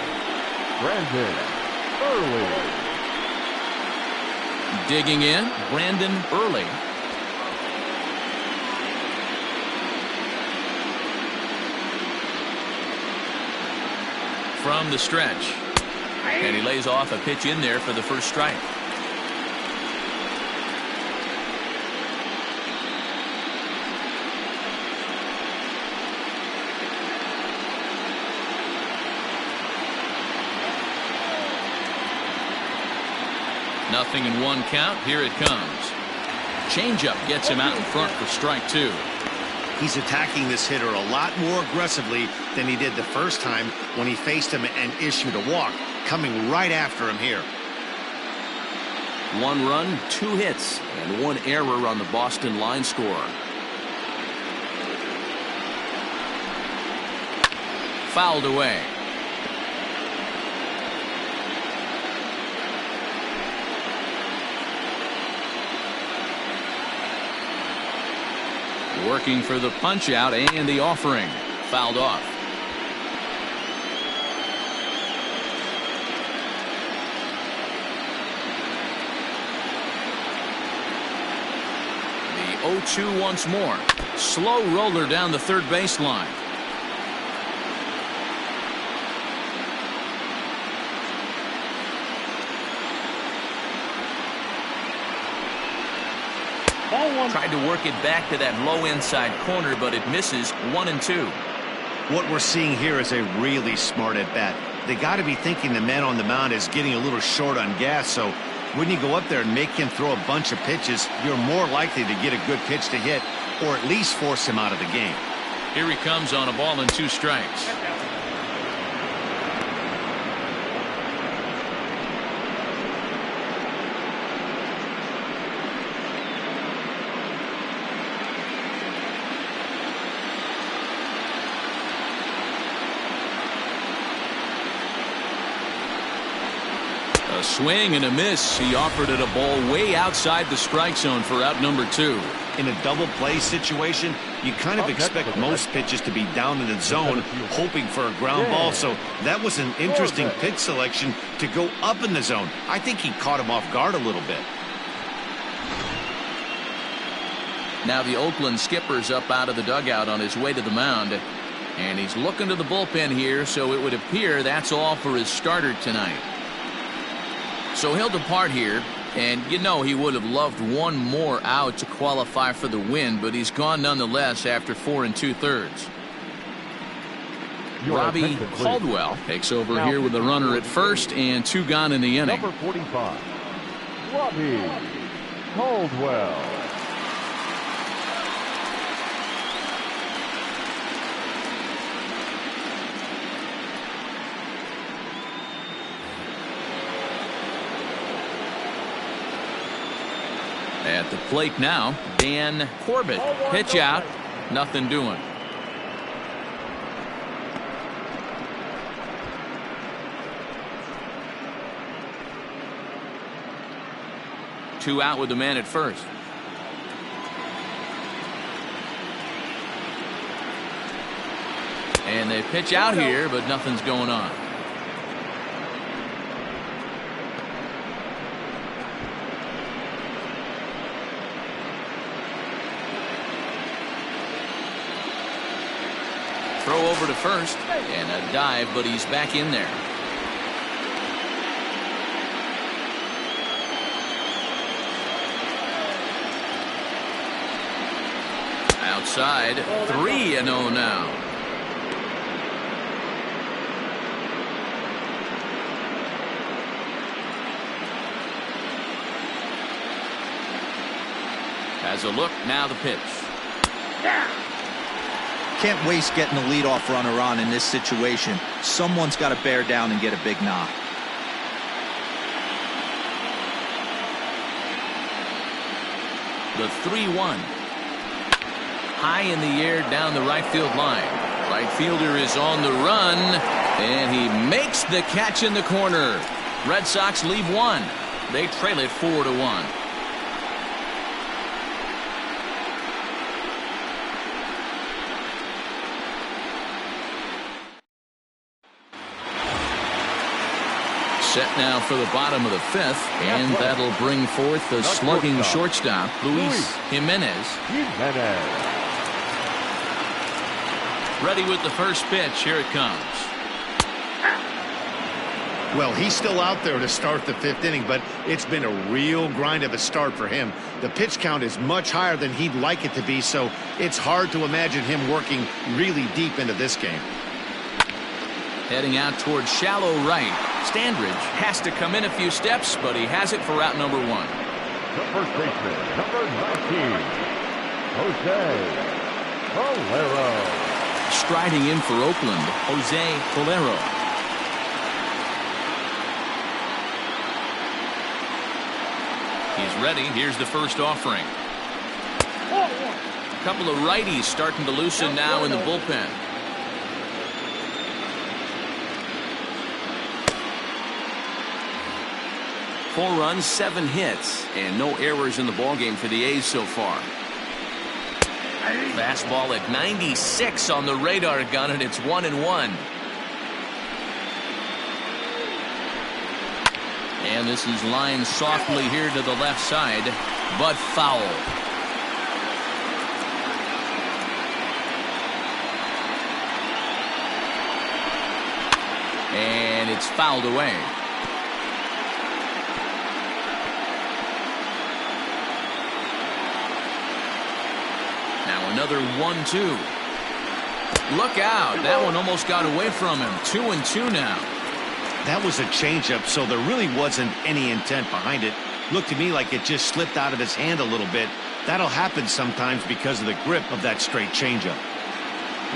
Brandon Early. Digging in, Brandon Early. From the stretch. And he lays off a pitch in there for the first strike. Nothing in 1 count. Here it comes. Changeup gets him out in front for strike 2. He's attacking this hitter a lot more aggressively than he did the first time when he faced him and issued a walk. Coming right after him here. 1 run, 2 hits, and 1 error on the Boston line score. Fouled away. Working for the punch out and the offering. Fouled off. The 0-2 once more. Slow roller down the third baseline. Tried to work it back to that low inside corner, but it misses. 1-2. What we're seeing here is a really smart at bat. They got to be thinking the man on the mound is getting a little short on gas, so when you go up there and make him throw a bunch of pitches, you're more likely to get a good pitch to hit or at least force him out of the game. Here he comes on a ball and 2 strikes. A swing and a miss. He offered it a ball way outside the strike zone for out number 2. In a double play situation, you kind of expect most pitches to be down in the zone, hoping for a ground ball. So that was an interesting pitch selection to go up in the zone. I think he caught him off guard a little bit. Now the Oakland skipper's up out of the dugout on his way to the mound. And he's looking to the bullpen here, so it would appear that's all for his starter tonight. So he'll depart here, and you know he would have loved 1 more out to qualify for the win, but he's gone nonetheless after 4 2/3. Robbie Caldwell takes over here with a runner at first and 2 gone in the inning. Number 45, Robbie Caldwell. At the plate now, Dan Corbett. Pitch out, nothing doing. Two out with the man at first. And they pitch out here, but nothing's going on. Throw over to first, and a dive, but he's back in there. Outside, 3-0 now. Has a look, now the pitch. Can't waste getting a leadoff runner on in this situation. Someone's got to bear down and get a big knock. The 3-1. High in the air down the right field line. Right fielder is on the run, and he makes the catch in the corner. Red Sox leave one. They trail it 4-1. Set now for the bottom of the fifth, and that'll bring forth the slugging shortstop, Luis Jimenez. Ready with the first pitch. Here it comes. Well, he's still out there to start the fifth inning, but it's been a real grind of a start for him. The pitch count is much higher than he'd like it to be, so it's hard to imagine him working really deep into this game. Heading out towards shallow right. Standridge has to come in a few steps, but he has it for out number one. The first baseman, number 19, Calero. Striding in for Oakland, Calero. He's ready. Here's the first offering. A couple of righties starting to loosen now in the bullpen. Four runs, 7 hits, and no errors in the ballgame for the A's so far. Fastball at 96 on the radar gun, and it's 1-1. And this is lined softly here to the left side, but foul. And it's fouled away. Now another 1-2. Look out. That one almost got away from him. 2-2 now. That was a changeup, so there really wasn't any intent behind it. Looked to me like it just slipped out of his hand a little bit. That'll happen sometimes because of the grip of that straight changeup.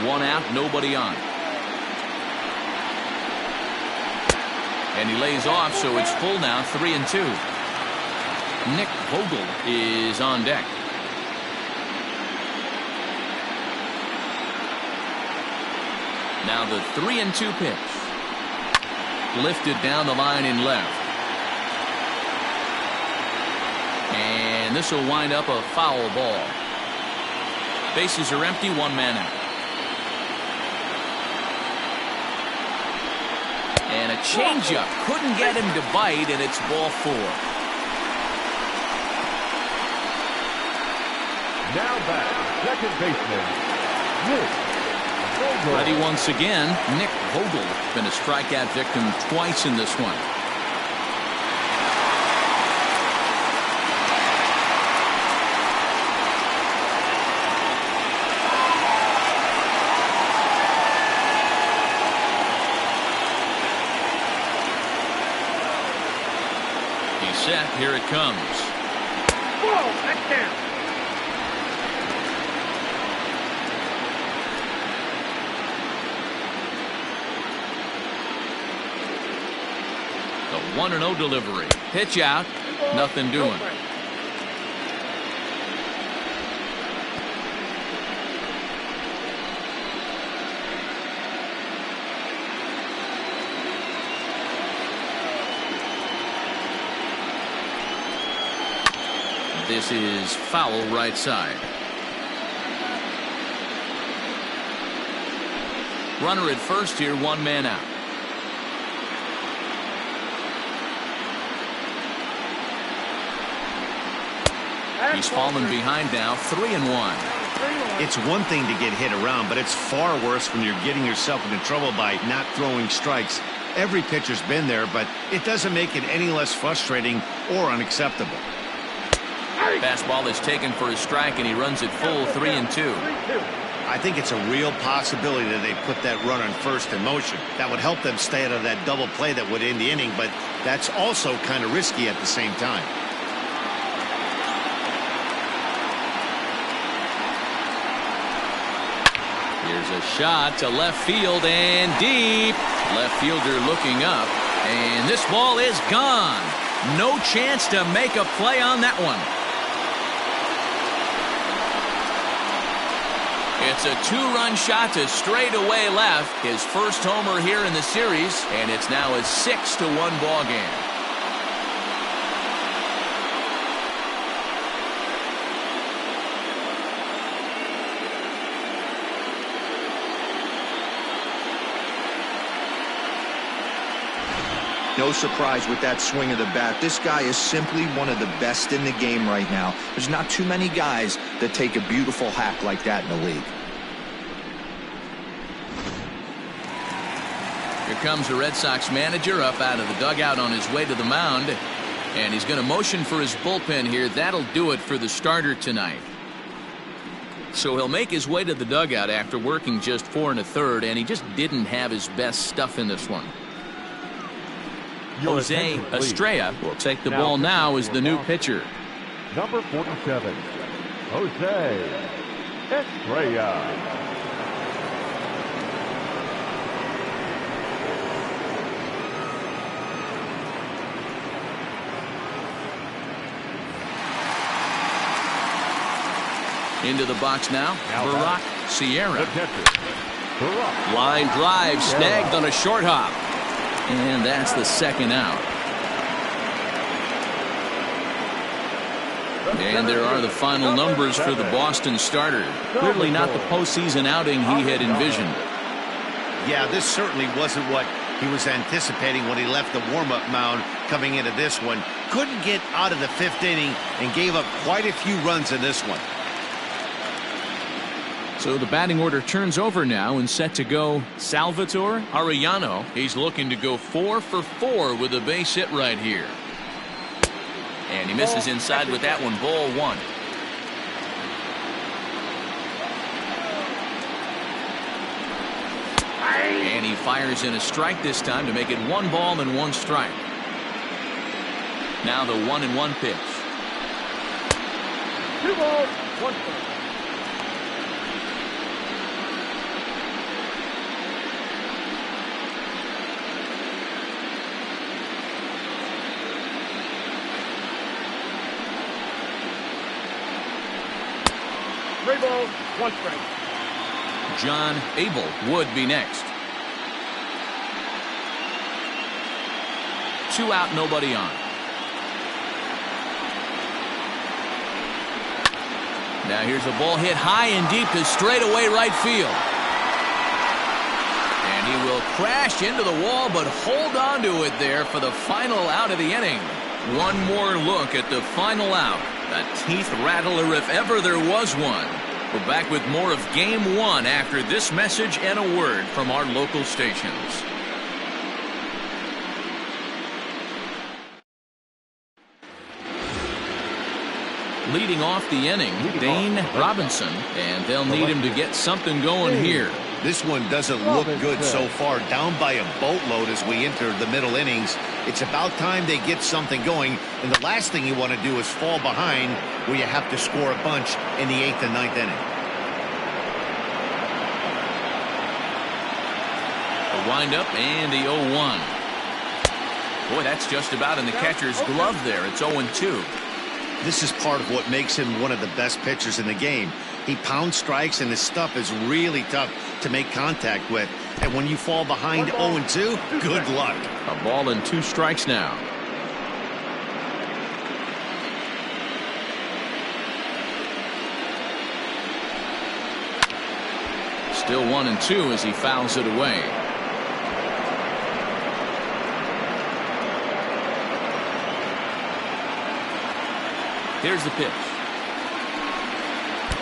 One out, nobody on. And he lays off, so it's full now, 3-2. Nick Vogel is on deck. Now the 3-2 pitch. Lifted down the line in left. And this will wind up a foul ball. Bases are empty, 1 man out. And a changeup. Couldn't get him to bite, and it's ball 4. Now back, second baseman, Nick Vogel. Ready once again, Nick Vogel. Been a strikeout victim twice in this one. He's set. Here it comes. Whoa, that's down. The 1-0 delivery. Pitch out. Nothing doing. This is foul right side. Runner at first here, 1 man out. He's fallen behind now, 3-1. It's one thing to get hit around, but it's far worse when you're getting yourself into trouble by not throwing strikes. Every pitcher's been there, but it doesn't make it any less frustrating or unacceptable. Fastball is taken for a strike, and he runs it full, 3-2. I think it's a real possibility that they put that runner on first in motion. That would help them stay out of that double play that would end the inning, but that's also kind of risky at the same time. Here's a shot to left field and deep. Left fielder looking up, and this ball is gone. No chance to make a play on that one. It's a 2-run shot to straightaway left. His first homer here in the series, and it's now a 6-1 ball game. No surprise with that swing of the bat. This guy is simply one of the best in the game right now. There's not too many guys that take a beautiful hack like that in the league. Here comes the Red Sox manager up out of the dugout on his way to the mound. And he's going to motion for his bullpen here. That'll do it for the starter tonight. So he'll make his way to the dugout after working just 4 1/3, and he just didn't have his best stuff in this one. Jose Estrella will take the ball now as the new pitcher. Number 47, Jose Estrella. Into the box now, Barack Sierra. Barack. Line drive snagged on a short hop. And that's the second out. And there are the final numbers for the Boston starter. Clearly not the postseason outing he had envisioned. Yeah, this certainly wasn't what he was anticipating when he left the warm-up mound coming into this one. Couldn't get out of the 5th inning and gave up quite a few runs in this one. So the batting order turns over now and set to go Salvatore Arellano. He's looking to go 4 for 4 with a base hit right here. And he misses inside with that one, ball 1. And he fires in a strike this time to make it 1 ball and 1 strike. Now the 1-1 pitch. 2 balls, 1 strike. Three balls, 1 strike. John Abel would be next. 2 out, nobody on. Now here's a ball hit high and deep to straightaway right field. And he will crash into the wall, but hold on to it there for the final out of the inning. One more look at the final out. A teeth rattler if ever there was one. We're back with more of Game 1 after this message and a word from our local stations. Leading off the inning, Dane Robinson, and they'll need him to get something going here. This one doesn't look good so far. Down by a boatload as we enter the middle innings. It's about time they get something going, and the last thing you want to do is fall behind where you have to score a bunch in the 8th and 9th inning. The windup and the 0-1. Boy, that's just about in the catcher's glove there. It's 0-2. This is part of what makes him one of the best pitchers in the game. He pounds strikes, and his stuff is really tough to make contact with. And when you fall behind 0-2, good luck. A ball and 2 strikes now. Still 1-2 as he fouls it away. Here's the pitch.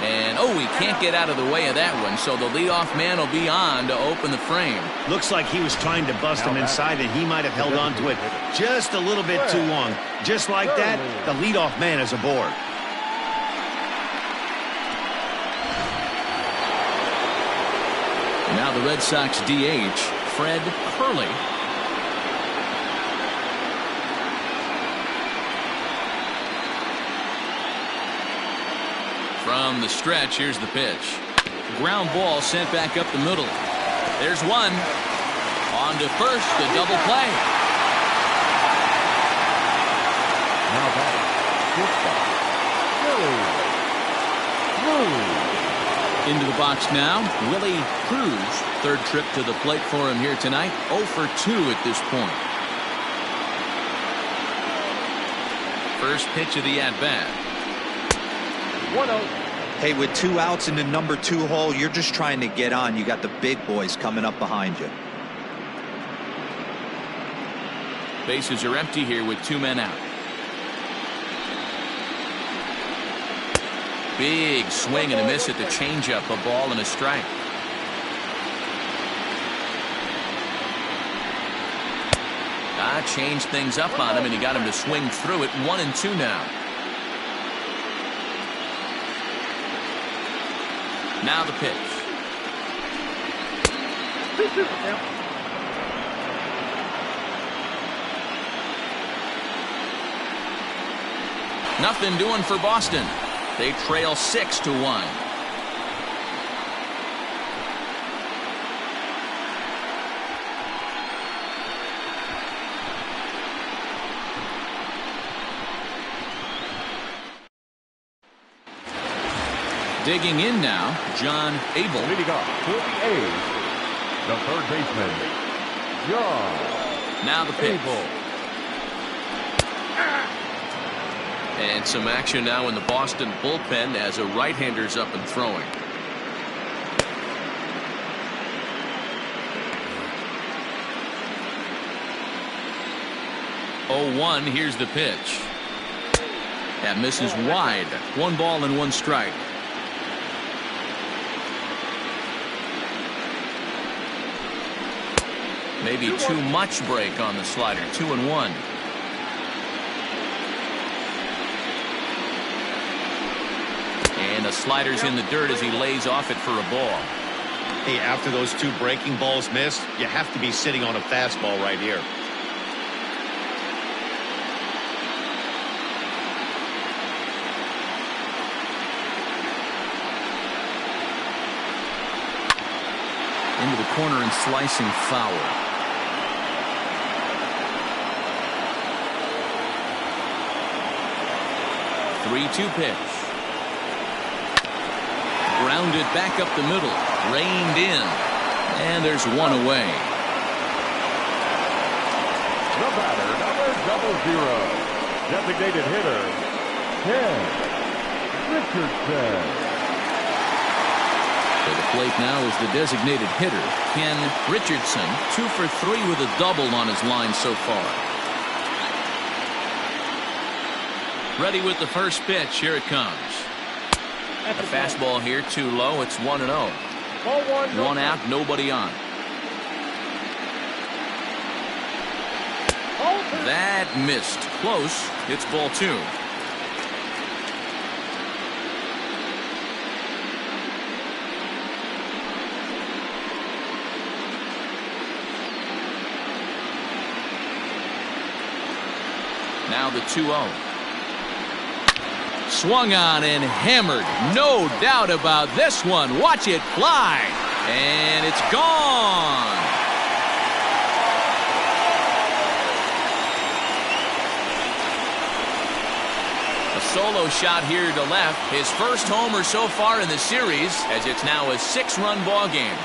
And, he can't get out of the way of that one, so the leadoff man will be on to open the frame. Looks like he was trying to bust him inside, and he might have held on to it just a little bit too long. Just like that, the leadoff man is aboard. Now the Red Sox DH, Fred Curley. From the stretch, here's the pitch. Ground ball sent back up the middle. There's one. On to first, a double play. Now back. Into the box now, Willie Cruz. Third trip to the plate for him here tonight. 0 for 2 at this point. First pitch of the at-bat. 1-0. Hey, with 2 outs in the number 2 hole, you're just trying to get on. You got the big boys coming up behind you. Bases are empty here with 2 men out. Big swing and a miss at the changeup. A ball and a strike. Changed things up on him, and he got him to swing through it. 1-2 now. Now the pitch. Nothing doing for Boston. They trail 6-1. Digging in now, John Abel. Leading off for the A's, the third baseman, John Now the pitch. Abel. And some action now in the Boston bullpen as a right-hander's up and throwing. Oh, 1, here's the pitch. That misses wide. 1 ball and 1 strike. Maybe too much break on the slider. 2-1. And the slider's in the dirt as he lays off it for a ball. Hey, after those 2 breaking balls missed, you have to be sitting on a fastball right here. Into the corner and slicing foul. Three-2 pitch. Grounded back up the middle. Reined in. And there's 1 away. The batter, number 00, designated hitter, Ken Richardson. To the plate now is the designated hitter, Ken Richardson. 2 for 3 with a double on his line so far. Ready with the first pitch. Here it comes. A fastball here too low. It's 1-0. Ball 1. 1 out, nobody on. That missed. Close. It's ball 2. Now the 2-0. Swung on and hammered. No doubt about this one. Watch it fly. And it's gone. A solo shot here to left. His first homer so far in the series, as it's now a 6-run ball game.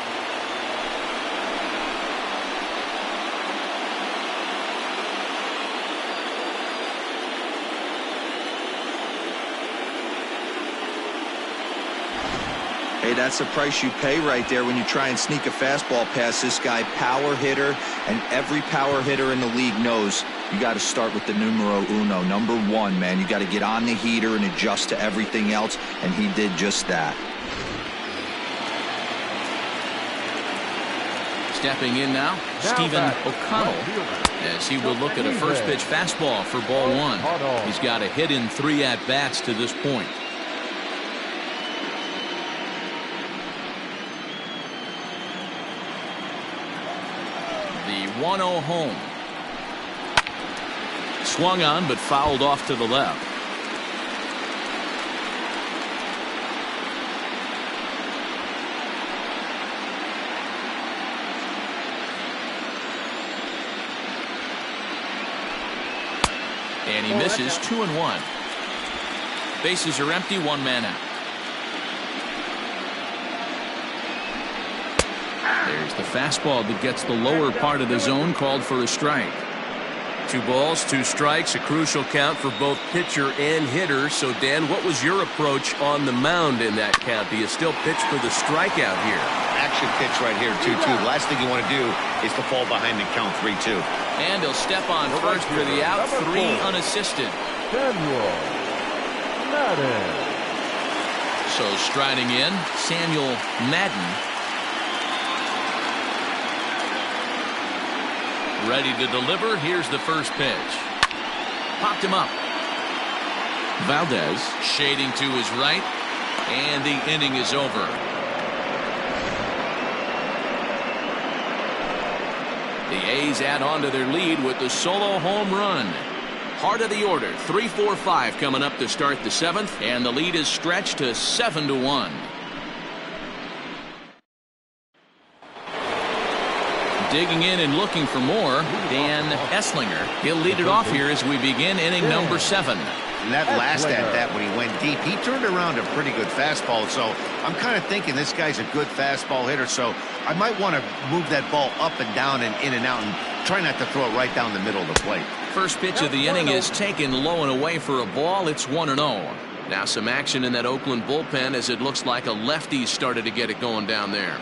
Hey, that's the price you pay right there when you try and sneak a fastball past this guy. Power hitter, and every power hitter in the league knows you got to start with the numero uno, number one, man. You got to get on the heater and adjust to everything else, and he did just that. Stepping in now, Stephen O'Connell, as he will look at a first pitch fastball for ball one. He's got a hit in 3 at-bats to this point. The 1-0 home. Swung on but fouled off to the left. And he misses 2-1. Bases are empty, 1 man out. There's the fastball that gets the lower part of the zone, called for a strike. 2 balls, 2 strikes, a crucial count for both pitcher and hitter. So, Dan, what was your approach on the mound in that count? Do you still pitch for the strikeout here? Action pitch right here, 2-2. The last thing you want to do is to fall behind and count 3-2. And he'll step on first for the out, 3 unassisted. Madden. So striding in, Samuel Madden. Ready to deliver. Here's the first pitch. Popped him up. Valdez shading to his right, and the inning is over. The A's add on to their lead with the solo home run. Heart of the order, 3-4-5 coming up to start the 7th, and the lead is stretched to 7-1. Digging in and looking for more, Dan Esslinger. He'll lead it off here as we begin inning number 7. And that last at-bat when he went deep, he turned around a pretty good fastball. So I'm kind of thinking this guy's a good fastball hitter. So I might want to move that ball up and down and in and out and try not to throw it right down the middle of the plate. First pitch of the inning is taken low and away for a ball. It's 1-0. Now some action in that Oakland bullpen as it looks like a lefty started to get it going down there.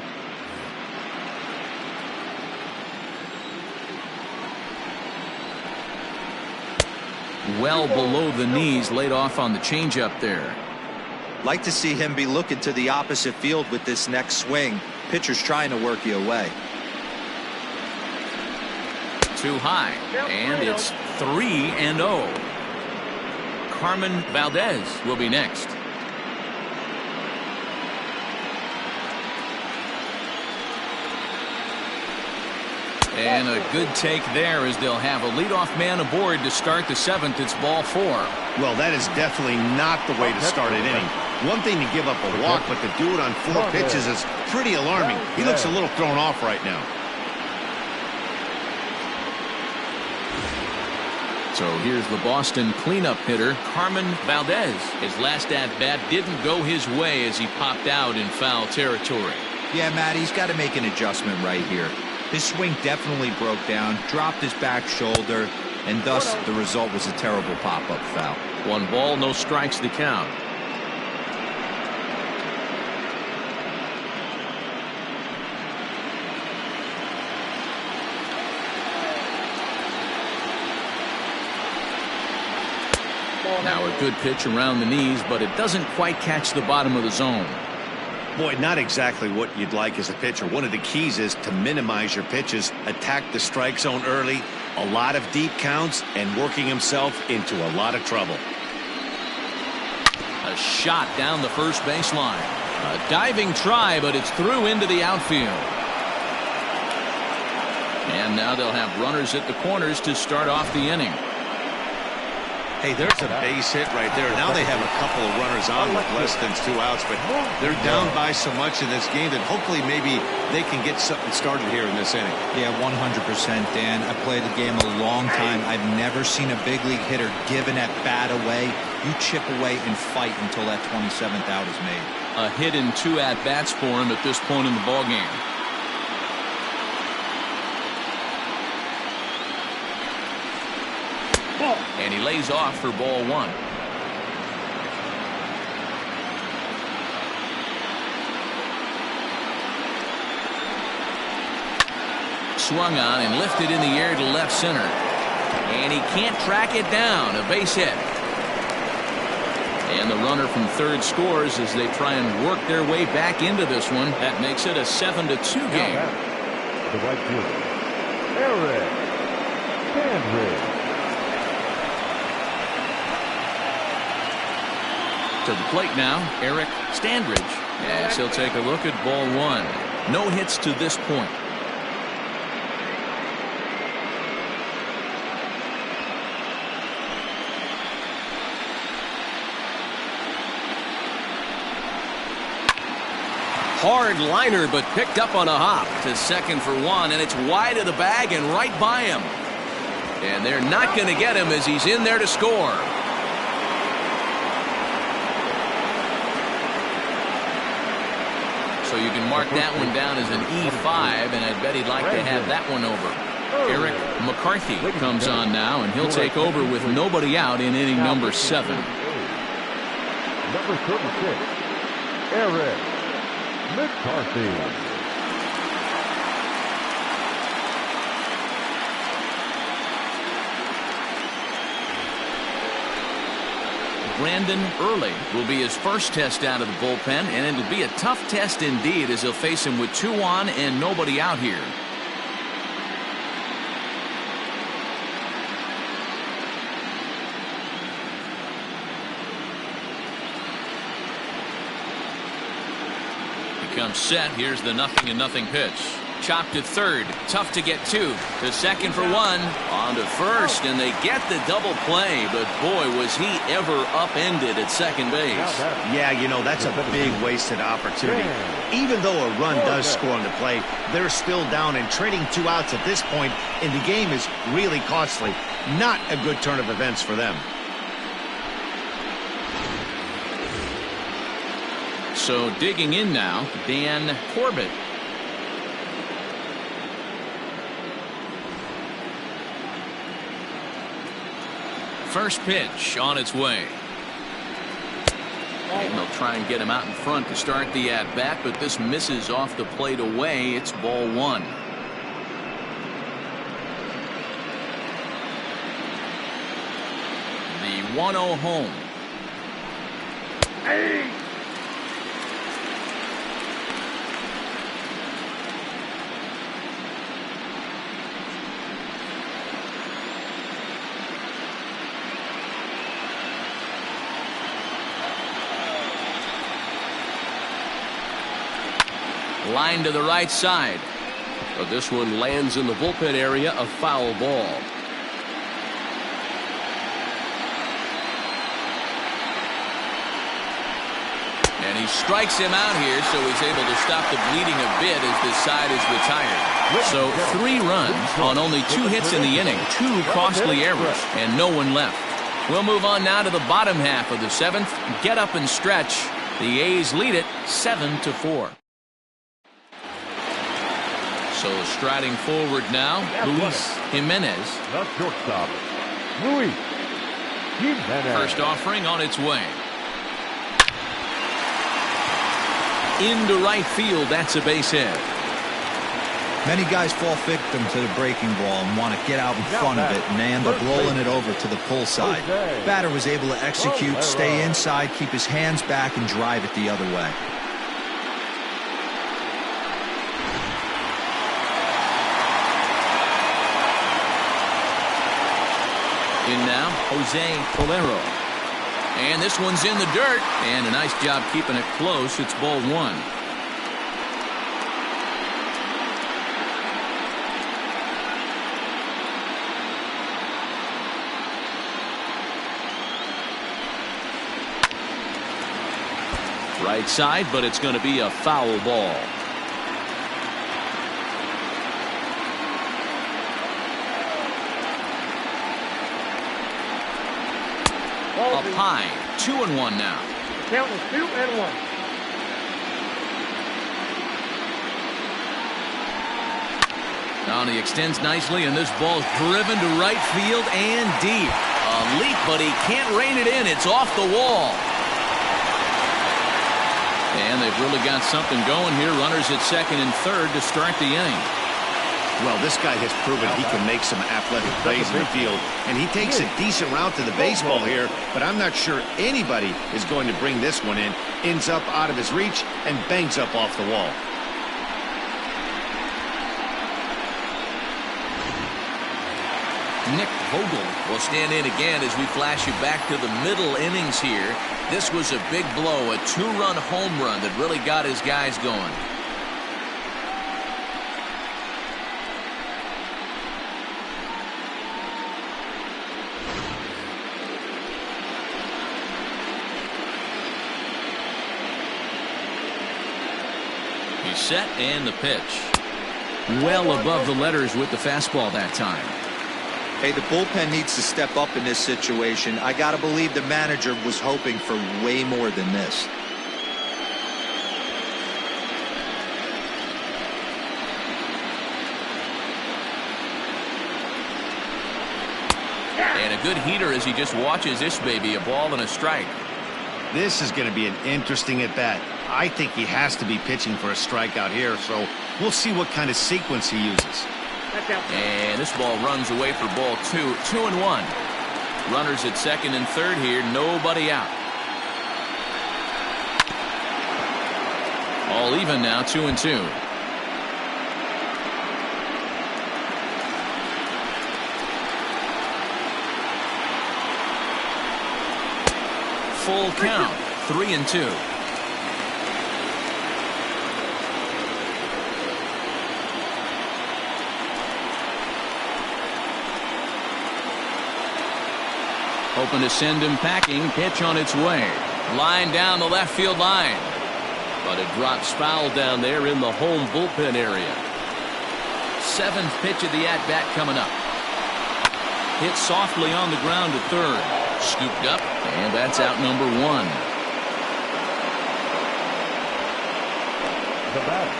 Well below the knees, laid off on the changeup there. Like to see him be looking to the opposite field with this next swing. Pitcher's trying to work you away. Too high, and it's 3-0. Carmen Valdez will be next. And a good take there as they'll have a leadoff man aboard to start the 7th. It's ball 4. Well, that is definitely not the way to start an inning. One thing to give up a walk, but to do it on 4 pitches is pretty alarming. He looks a little thrown off right now. So here's the Boston cleanup hitter, Carmen Valdez. His last at-bat didn't go his way as he popped out in foul territory. Yeah, Matt, he's got to make an adjustment right here. His swing definitely broke down, dropped his back shoulder, and thus the result was a terrible pop-up foul. 1 ball, no strikes to count. Now a good pitch around the knees, but it doesn't quite catch the bottom of the zone. Boy, not exactly what you'd like as a pitcher. One of the keys is to minimize your pitches, attack the strike zone early, a lot of deep counts, and working himself into a lot of trouble. A shot down the first baseline. A diving try, but it's through into the outfield. And now they'll have runners at the corners to start off the inning. Hey, there's a base hit right there. Now they have a couple of runners on with less than 2 outs, but they're down by so much in this game that hopefully maybe they can get something started here in this inning. Yeah, 100%, Dan. I played the game a long time. I've never seen a big league hitter give an at-bat away. You chip away and fight until that 27th out is made. A hit in 2 at-bats for him at this point in the ballgame. And he lays off for ball 1. swung on and lifted in the air to left center. And he can't track it down. A base hit. And the runner from third scores as they try and work their way back into this one. That makes it a 7-2 game. The right fielder, Eric Standridge. To the plate now, Eric Standridge. As he'll take a look at ball one. No hits to this point. Hard liner, but picked up on a hop. To second for one, and it's wide of the bag and right by him. And they're not going to get him as he's in there to score. So you can mark that one down as an E5, and I bet he'd like to have that one over. Eric McCarthy comes on now, and he'll take over with nobody out in inning number 7. Number 36, Eric McCarthy. Brandon Early will be his first test out of the bullpen, and it'll be a tough test indeed as he'll face him with 2 on and nobody out here. Comes set. Here's the 0-0 pitch. Chopped to third. Tough to get to. To second for one. On to first, and they get the double play. But boy, was he ever upended at second base. Yeah, you know, that's a big wasted opportunity. Even though a run does score on the play, they're still down, and trading 2 outs at this point in the game is really costly. Not a good turn of events for them. So digging in now, Dan Corbett. First pitch on its way. And they'll try and get him out in front to start the at-bat, but this misses off the plate away. It's ball 1. The 1-0 home. Hey! Line to the right side. But this one lands in the bullpen area, a foul ball. And he strikes him out here, so he's able to stop the bleeding a bit as this side is retired. So 3 runs on only 2 hits in the inning, 2 costly errors, and no one left. We'll move on now to the bottom half of the 7th. Get up and stretch. The A's lead it 7-4. So striding forward now, Luis Jimenez. The shortstop, Luis Jimenez. First offering on its way. Into right field, that's a base hit. Many guys fall victim to the breaking ball and want to get out in front of it, and they end up rolling it over to the pull side. Batter was able to execute, stay inside, keep his hands back, and drive it the other way. In now, Jose Calero. And this one's in the dirt. And a nice job keeping it close. It's ball 1. Right side, but it's going to be a foul ball. Up high, 2-1 now. Count is 2-1. Now he extends nicely, and this ball's driven to right field and deep. A leap, but he can't rein it in. It's off the wall. And they've really got something going here. Runners at second and third to start the inning. Well, this guy has proven he can make some athletic plays in the field, and he takes a decent route to the baseball here, but I'm not sure anybody is going to bring this one in. Ends up out of his reach and bangs up off the wall. Nick Vogel will stand in again as we flash you back to the middle innings here. This was a big blow, a two-run home run that really got his guys going. He's set and the pitch. Well above the letters with the fastball that time. Hey, the bullpen needs to step up in this situation. I got to believe the manager was hoping for way more than this. And a good heater as he just watches this baby, a ball and a strike. This is going to be an interesting at-bat. I think he has to be pitching for a strikeout here, so we'll see what kind of sequence he uses. And this ball runs away for ball 2. 2-1. Runners at second and third here. Nobody out. All even now. 2-2. Full count. 3-2. Hoping to send him packing. Pitch on its way. Line down the left field line. But it drops foul down there in the home bullpen area. Seventh pitch of the at-bat coming up. Hit softly on the ground to third. Scooped up, and that's out number 1. The batter,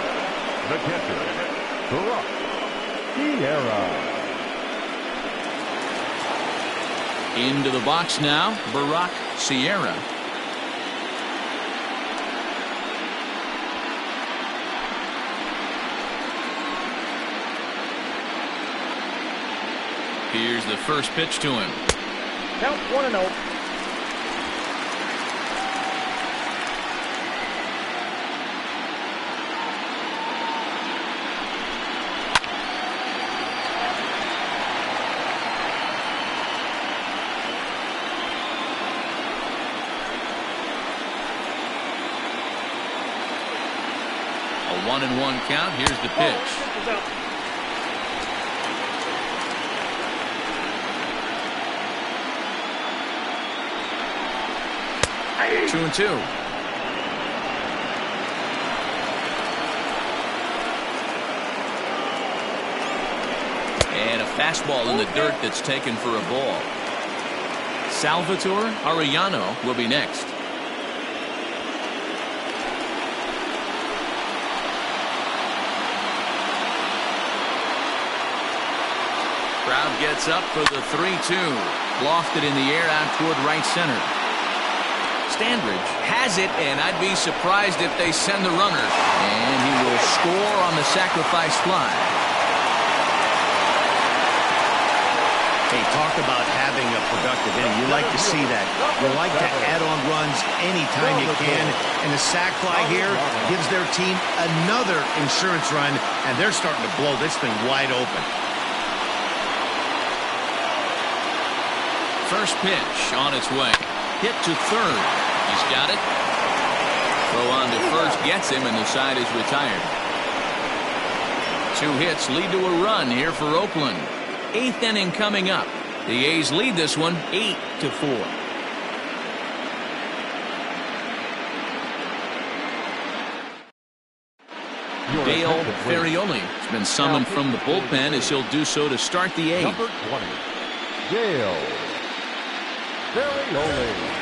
the catcher, Calero. Into the box now, Barack Sierra. Here's the first pitch to him. Count 1-0. A 1-1 count. Here's the pitch. 2-2. And a fastball in the dirt that's taken for a ball. Salvatore Arellano will be next. Crowd gets up for the 3-2. Lofted in the air out toward right center. Standridge has it, and I'd be surprised if they send the runner. And he will score on the sacrifice fly. Hey, talk about having a productive inning. You like to see that. You like to add on runs anytime you can. And the sac fly here gives their team another insurance run, and they're starting to blow this thing wide open. First pitch on its way. Hit to third. He's got it. Throw on to first gets him, and the side is retired. 2 hits lead to a run here for Oakland. 8th inning coming up. The A's lead this one 8-4. Dale Ferrioli has been summoned from the bullpen as he'll do so to start the 8th. Number 20, Dale Ferrioli.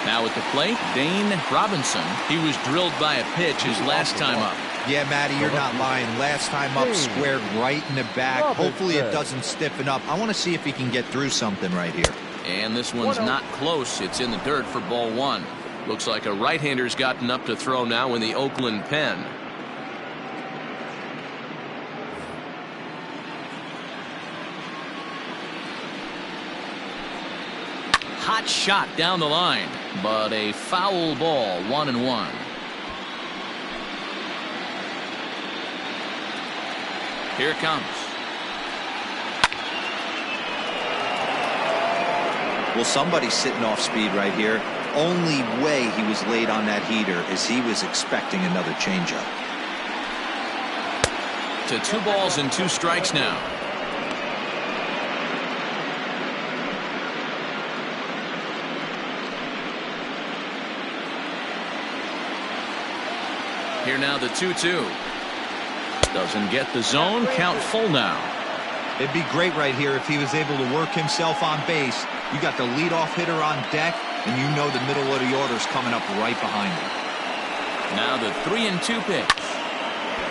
Now at the plate, Dane Robinson. He was drilled by a pitch his last time up. Yeah, Matty, you're not lying. Last time up, squared right in the back. Hopefully it doesn't stiffen up. I want to see if he can get through something right here. And this one's not close. It's in the dirt for ball 1. Looks like a right-hander's gotten up to throw now in the Oakland pen. That shot down the line, but a foul ball, 1-1. Here it comes. Well, somebody's sitting off speed right here. Only way he was late on that heater is he was expecting another changeup. To 2 balls and 2 strikes now. Here now the 2-2. Doesn't get the zone. Count full now. It'd be great right here if he was able to work himself on base. You got the leadoff hitter on deck, and you know the middle of the order's coming up right behind him. Now the 3-2 pitch.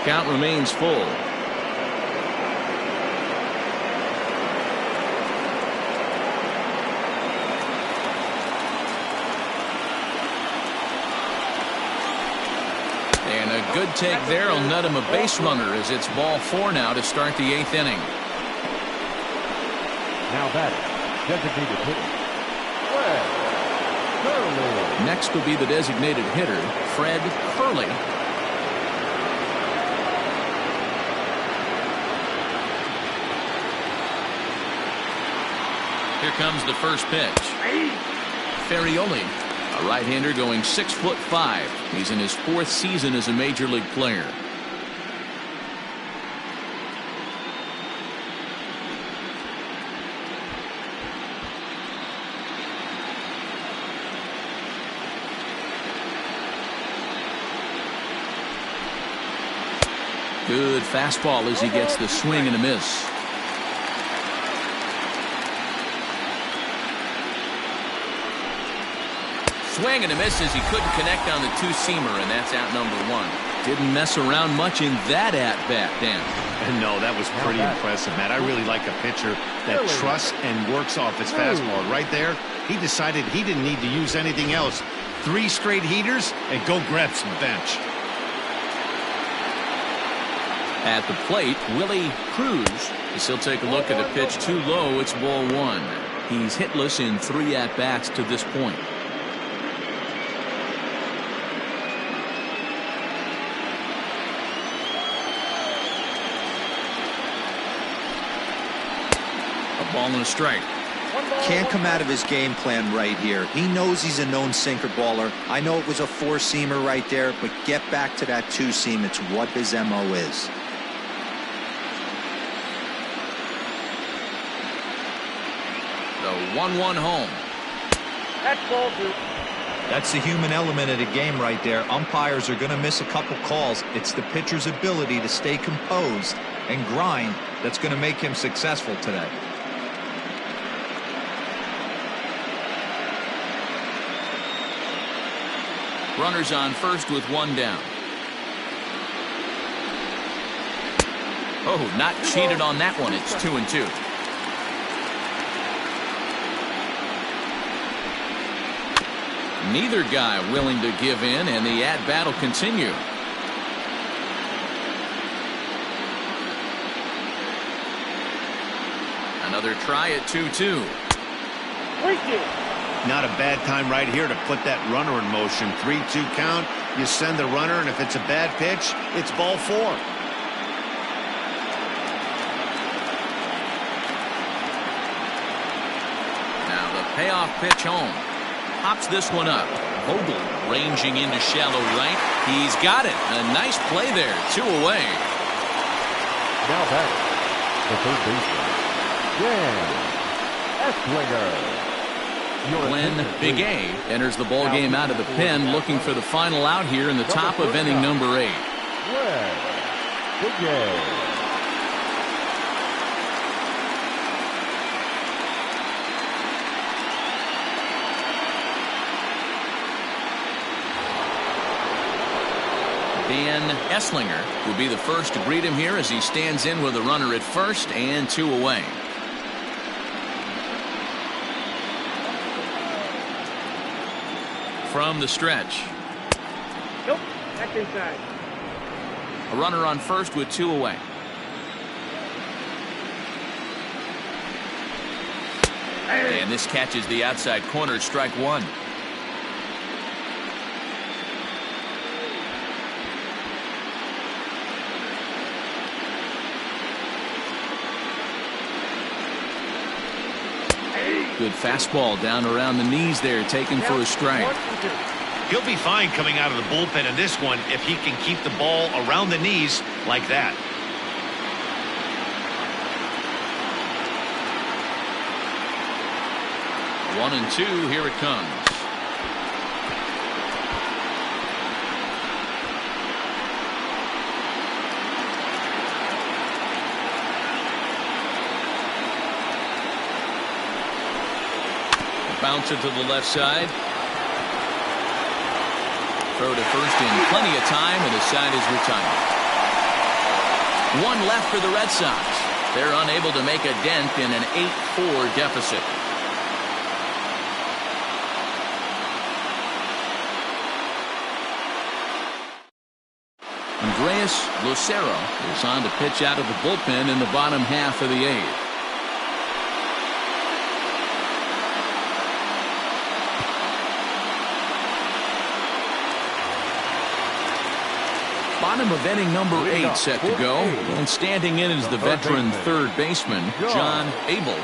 Count remains full. And a good take there will net him a base runner as it's ball 4 now to start the 8th inning. Now batting, designated hitter, Fred Curley. Next will be the designated hitter, Fred Curley. Here comes the first pitch. Ferrioli, a right-hander going 6'5". He's in his 4th season as a major league player. Good fastball as he gets the swing and a miss. Swing and a miss as he couldn't connect on the 2-seamer, and that's out number 1. Didn't mess around much in that at-bat, Dan. No, that was pretty impressive, Matt. I really like a pitcher that trusts and works off his fastball. Right there, he decided he didn't need to use anything else. 3 straight heaters and go grab some bench. At the plate, Willie Cruz, as he'll take a look at a pitch too low. It's ball 1. He's hitless in 3 at-bats to this point. A ball and a strike. Can't come out of his game plan right here. He knows he's a known sinker baller. I know it was a 4-seamer right there, but get back to that 2-seam. It's what his MO is. The 1-1 home. That's ball 2. That's the human element of the game right there. Umpires are going to miss a couple calls. It's the pitcher's ability to stay composed and grind that's going to make him successful today. Runners on first with 1 down. Oh, not cheated on that one. It's 2-2. Neither guy willing to give in, and the at-bat will continue. Another try at 2-2. Not a bad time right here to put that runner in motion. 3-2 count. You send the runner, and if it's a bad pitch, it's ball 4. Now the payoff pitch home. Pops this one up. Vogel ranging into shallow right. He's got it. A nice play there. 2 away. Now batting, the third baseman, Glenn Big A enters the ball game out of the pen, looking for the final out here in the top of inning number 8. Big A. Dan Esslinger will be the first to greet him here as he stands in with a runner at first and 2 away. From the stretch. Nope, that's inside. A runner on first with 2 away. And this catches the outside corner, strike one. Good fastball down around the knees there, taken for a strike. He'll be fine coming out of the bullpen in this one if he can keep the ball around the knees like that. One and two, here it comes. Bounce it to the left side. Throw to first in plenty of time, and the side is retired. One left for the Red Sox. They're unable to make a dent in an 8-4 deficit. Andres Lucero is on to pitch out of the bullpen in the bottom half of the eighth. Bottom of inning number 8 set to go, and standing in is the veteran third baseman, John Abel.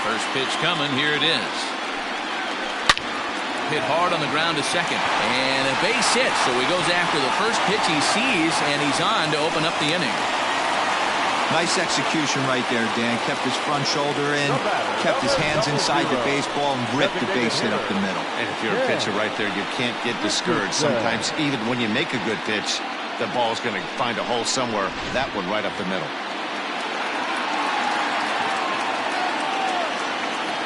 First pitch coming, here it is. Hit hard on the ground to second, and a base hit, so he goes after the first pitch he sees, and he's on to open up the inning. Nice execution right there, Dan. Kept his front shoulder in, kept his hands inside the baseball, and ripped the base hit up the middle. And if you're a pitcher right there, you can't get discouraged. Sometimes even when you make a good pitch, the ball's going to find a hole somewhere. That one right up the middle.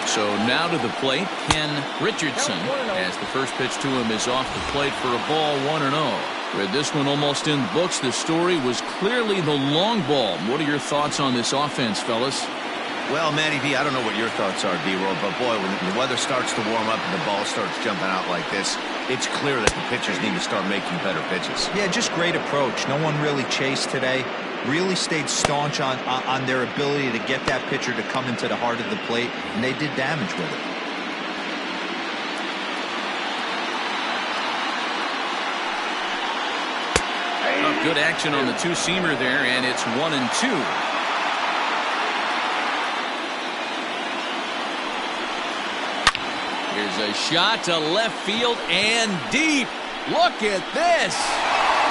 So now to the plate, Ken Richardson, as the first pitch to him is off the plate for a ball, 1-0. With this one almost in the books, the story was clearly the long ball. What are your thoughts on this offense, fellas? Well, Matty V, I don't know what your thoughts are, D-Roll, but boy, when the weather starts to warm up and the ball starts jumping out like this, it's clear that the pitchers need to start making better pitches. Yeah, just great approach. No one really chased today. Really stayed staunch on their ability to get that pitcher to come into the heart of the plate, and they did damage with it. Good action on the two-seamer there, and it's 1-2. Here's a shot to left field and deep. Look at this.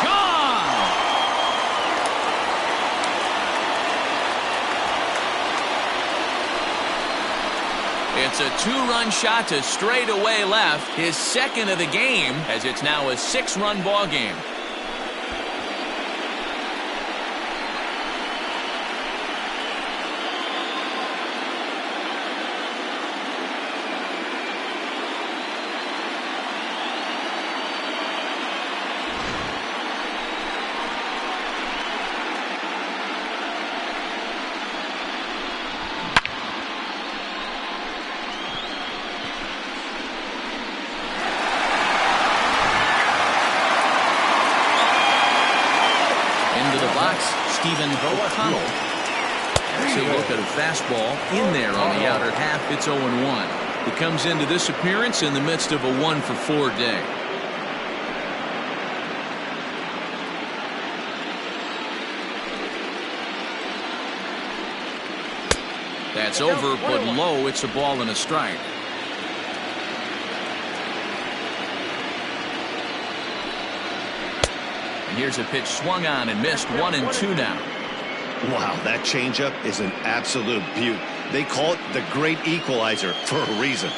Gone. It's a two-run shot to straightaway left, his second of the game, as it's now a 6-run ball game. O'Connell. Let's take a look at a fastball in there on the outer half. It's 0-1. He comes into this appearance in the midst of a 1-for-4 day. That's over, but low. It's a ball and a strike. Here's a pitch swung on and missed. 1-2 now. Wow, that changeup is an absolute beaut. They call it the great equalizer for a reason.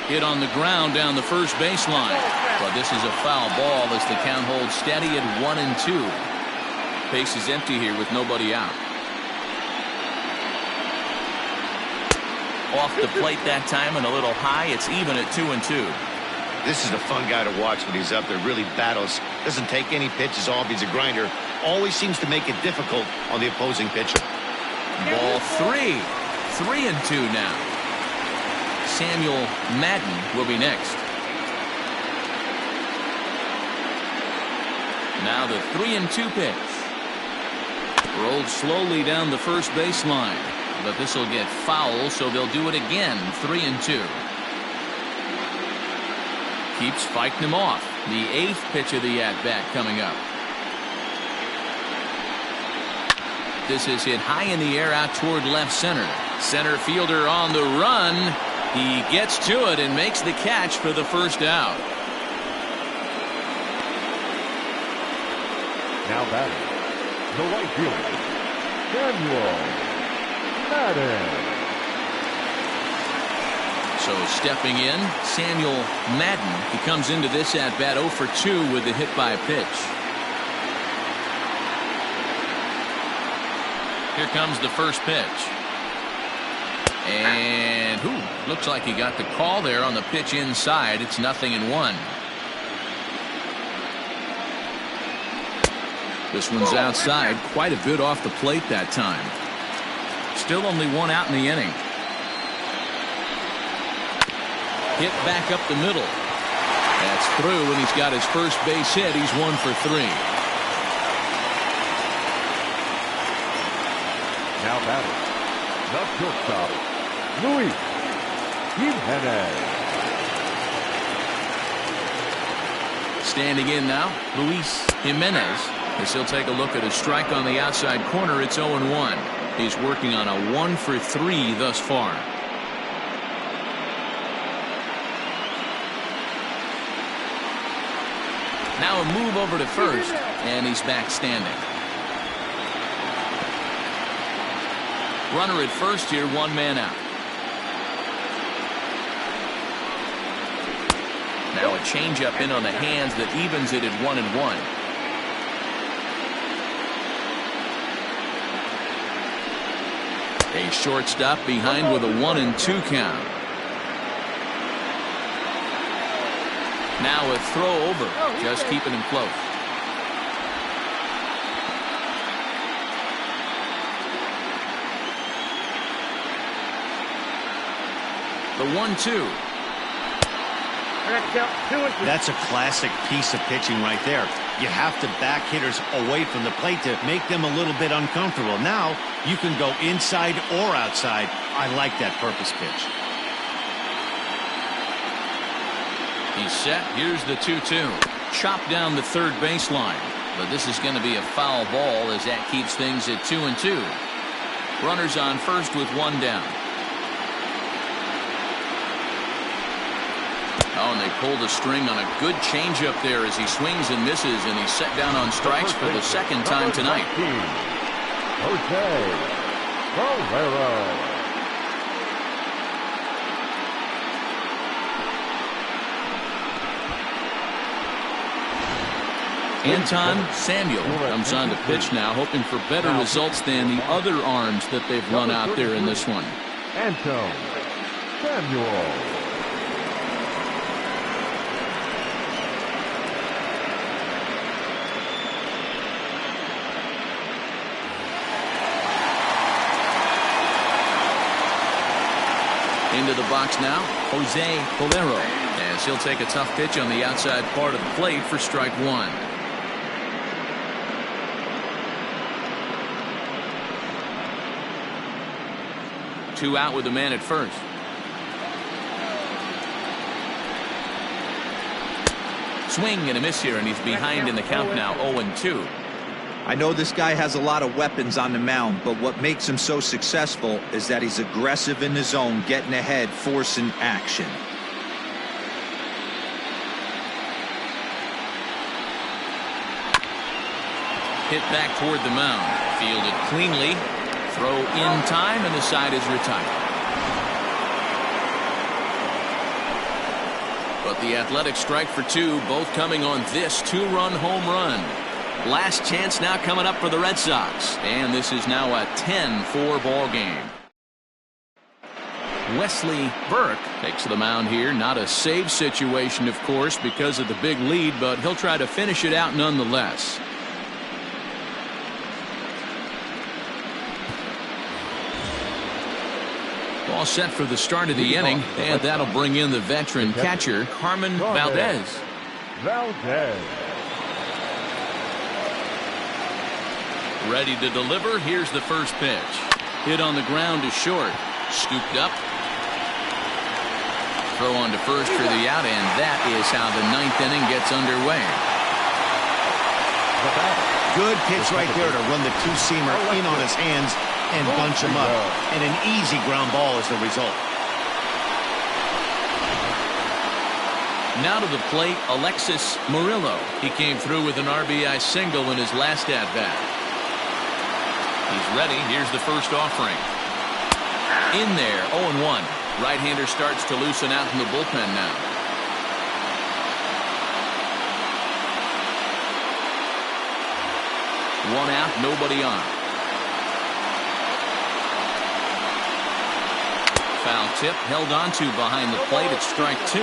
Hit on the ground down the first baseline. But this is a foul ball as the count holds steady at 1-2. Base is empty here with nobody out. Off the plate that time and a little high. It's even at 2-2. This is a fun guy to watch when he's up there. Really battles. Doesn't take any pitches off. He's a grinder. Always seems to make it difficult on the opposing pitcher. Ball 3. 3-2 now. Samuel Madden will be next. Now the 3-2 pitch. Rolled slowly down the first baseline, but this will get foul, so they'll do it again. 3-2. Keeps fighting him off. The 8th pitch of the at-bat coming up. This is hit high in the air out toward left center. Center fielder on the run. He gets to it and makes the catch for the first out. Now batting, the right fielder, Madden. So stepping in, Samuel Madden. He comes into this at bat 0 for 2 with the hit by pitch. Here comes the first pitch. And looks like he got the call there on the pitch inside. It's 0-1. This one's outside, quite a bit off the plate that time. Still only 1 out in the inning. Hit back up the middle. That's through, and he's got his first base hit. He's 1 for 3. Now batting, the shortstop, Luis Jimenez. Standing in now, Luis Jimenez. As he'll take a look at a strike on the outside corner, it's 0-1. He's working on a 1 for 3 thus far. Now a move over to first, and he's back standing. Runner at first here, 1 man out. Now a changeup in on the hands that evens it at 1-1. A shortstop behind with a 1-2 count. Now a throw over, just keeping him close. The 1-2. That's a classic piece of pitching right there. You have to back hitters away from the plate to make them a little bit uncomfortable. Now you can go inside or outside. I like that purpose pitch. He's set. Here's the 2-2. Chopped down the third baseline. But this is going to be a foul ball as that keeps things at 2-2. Runners on first with 1 down. Oh, and they pulled a string on a good changeup there as he swings and misses, and he's set down on strikes for the second time tonight. Calero. Anton Samuel comes on to pitch now, hoping for better results than the other arms that they've run out there in this one. Anton Samuel. Into the box now, Jose Calero, as he'll take a tough pitch on the outside part of the plate for strike 1. Two out with a man at first. Swing and a miss here, and he's behind in the count now, 0-2. I know this guy has a lot of weapons on the mound, but what makes him so successful is that he's aggressive in the zone, getting ahead, forcing action. Hit back toward the mound. Fielded cleanly. Throw in time, and the side is retired. But the Athletics strike for 2, both coming on this 2-run home run. Last chance now coming up for the Red Sox, and this is now a 10-4 ball game. Wesley Burke takes the mound here. Not a save situation, of course, because of the big lead, but he'll try to finish it out nonetheless. All set for the start of the inning, and that'll bring in the veteran catcher, Carmen Valdez. Ready to deliver. Here's the first pitch. Hit on the ground to short. Scooped up. Throw on to first for the out, and that is how the ninth inning gets underway. Good pitch right there to run the two-seamer in on his hands and bunch him up. And an easy ground ball is the result. Now to the plate, Alexis Morillo. He came through with an RBI single in his last at-bat. He's ready. Here's the first offering. In there, 0-1. Right-hander starts to loosen out in the bullpen now. One out, nobody on. Foul tip, held onto behind the plate at strike 2.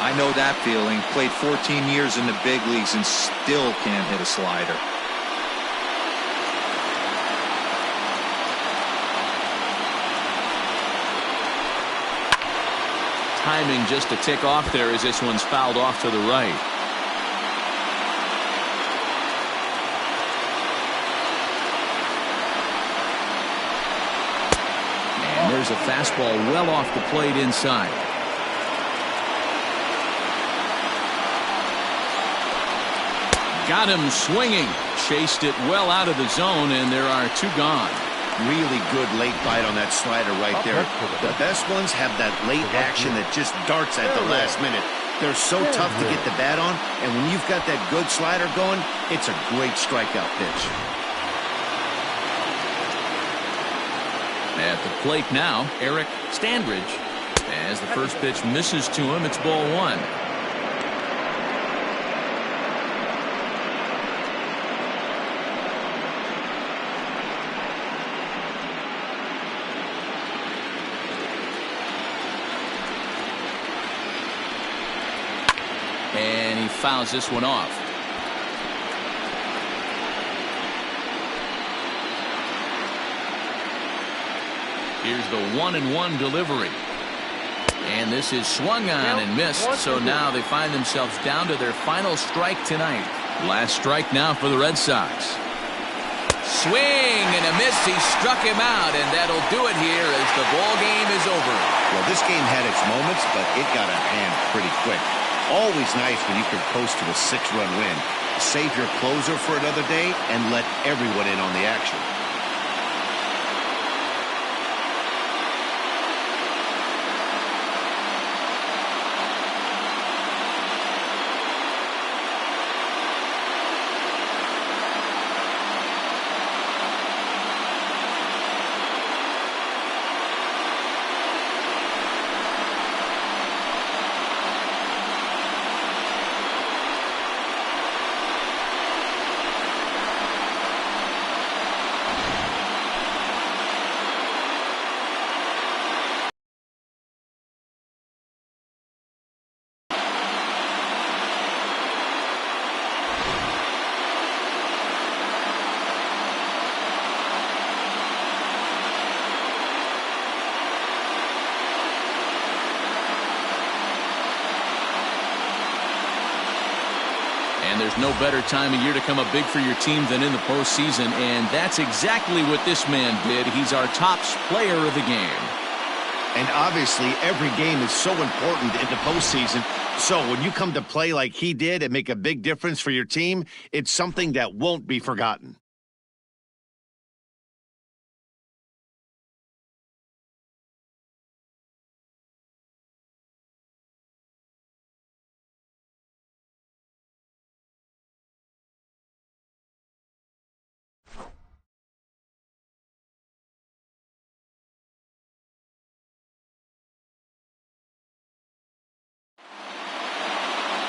I know that feeling. Played 14 years in the big leagues and still can't hit a slider. Timing just a tick off there as this one's fouled off to the right. And there's a fastball well off the plate inside. Got him swinging. Chased it well out of the zone, and there are 2 gone. Really good late bite on that slider right there. The best ones have that late action that just darts at the last minute. They're so tough to get the bat on, and when you've got that good slider going, it's a great strikeout pitch. At the plate now, Standridge. As the first pitch misses to him, it's ball 1. And he fouls this one off. Here's the 1-1 delivery. And this is swung on and missed. So now they find themselves down to their final strike tonight. Last strike now for the Red Sox. Swing and a miss. He struck him out, and that'll do it here as the ball game is over. Well, this game had its moments, but it got out of hand pretty quick. Always nice when you can coast to a 6-run win. Save your closer for another day and let everyone in on the action. And there's no better time of year to come up big for your team than in the postseason, and that's exactly what this man did. He's our top player of the game. And obviously, every game is so important in the postseason. So when you come to play like he did and make a big difference for your team, it's something that won't be forgotten.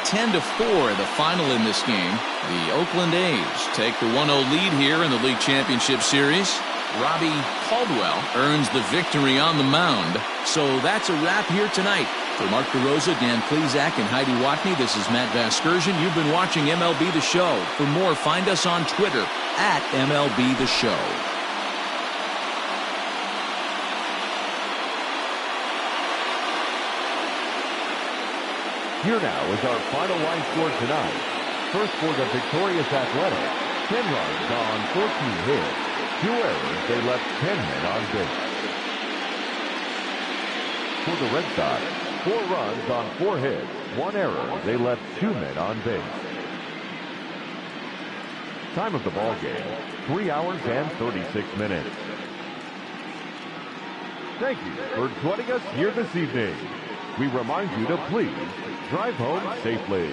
$10-4, the final in this game. The Oakland A's take the 1-0 lead here in the League Championship Series. Robbie Caldwell earns the victory on the mound. So that's a wrap here tonight. For Mark DeRosa, Dan Plesac, and Heidi Watney, this is Matt Vasgersian. You've been watching MLB The Show. For more, find us on Twitter at MLB The Show. Here now is our final line score tonight. First for the victorious Athletics, 10 runs on 14 hits, 2 errors. They left 10 men on base. For the Red Sox, 4 runs on 4 hits, 1 error. They left 2 men on base. Time of the ball game, 3 hours and 36 minutes. Thank you for joining us here this evening. We remind you to please drive home safely.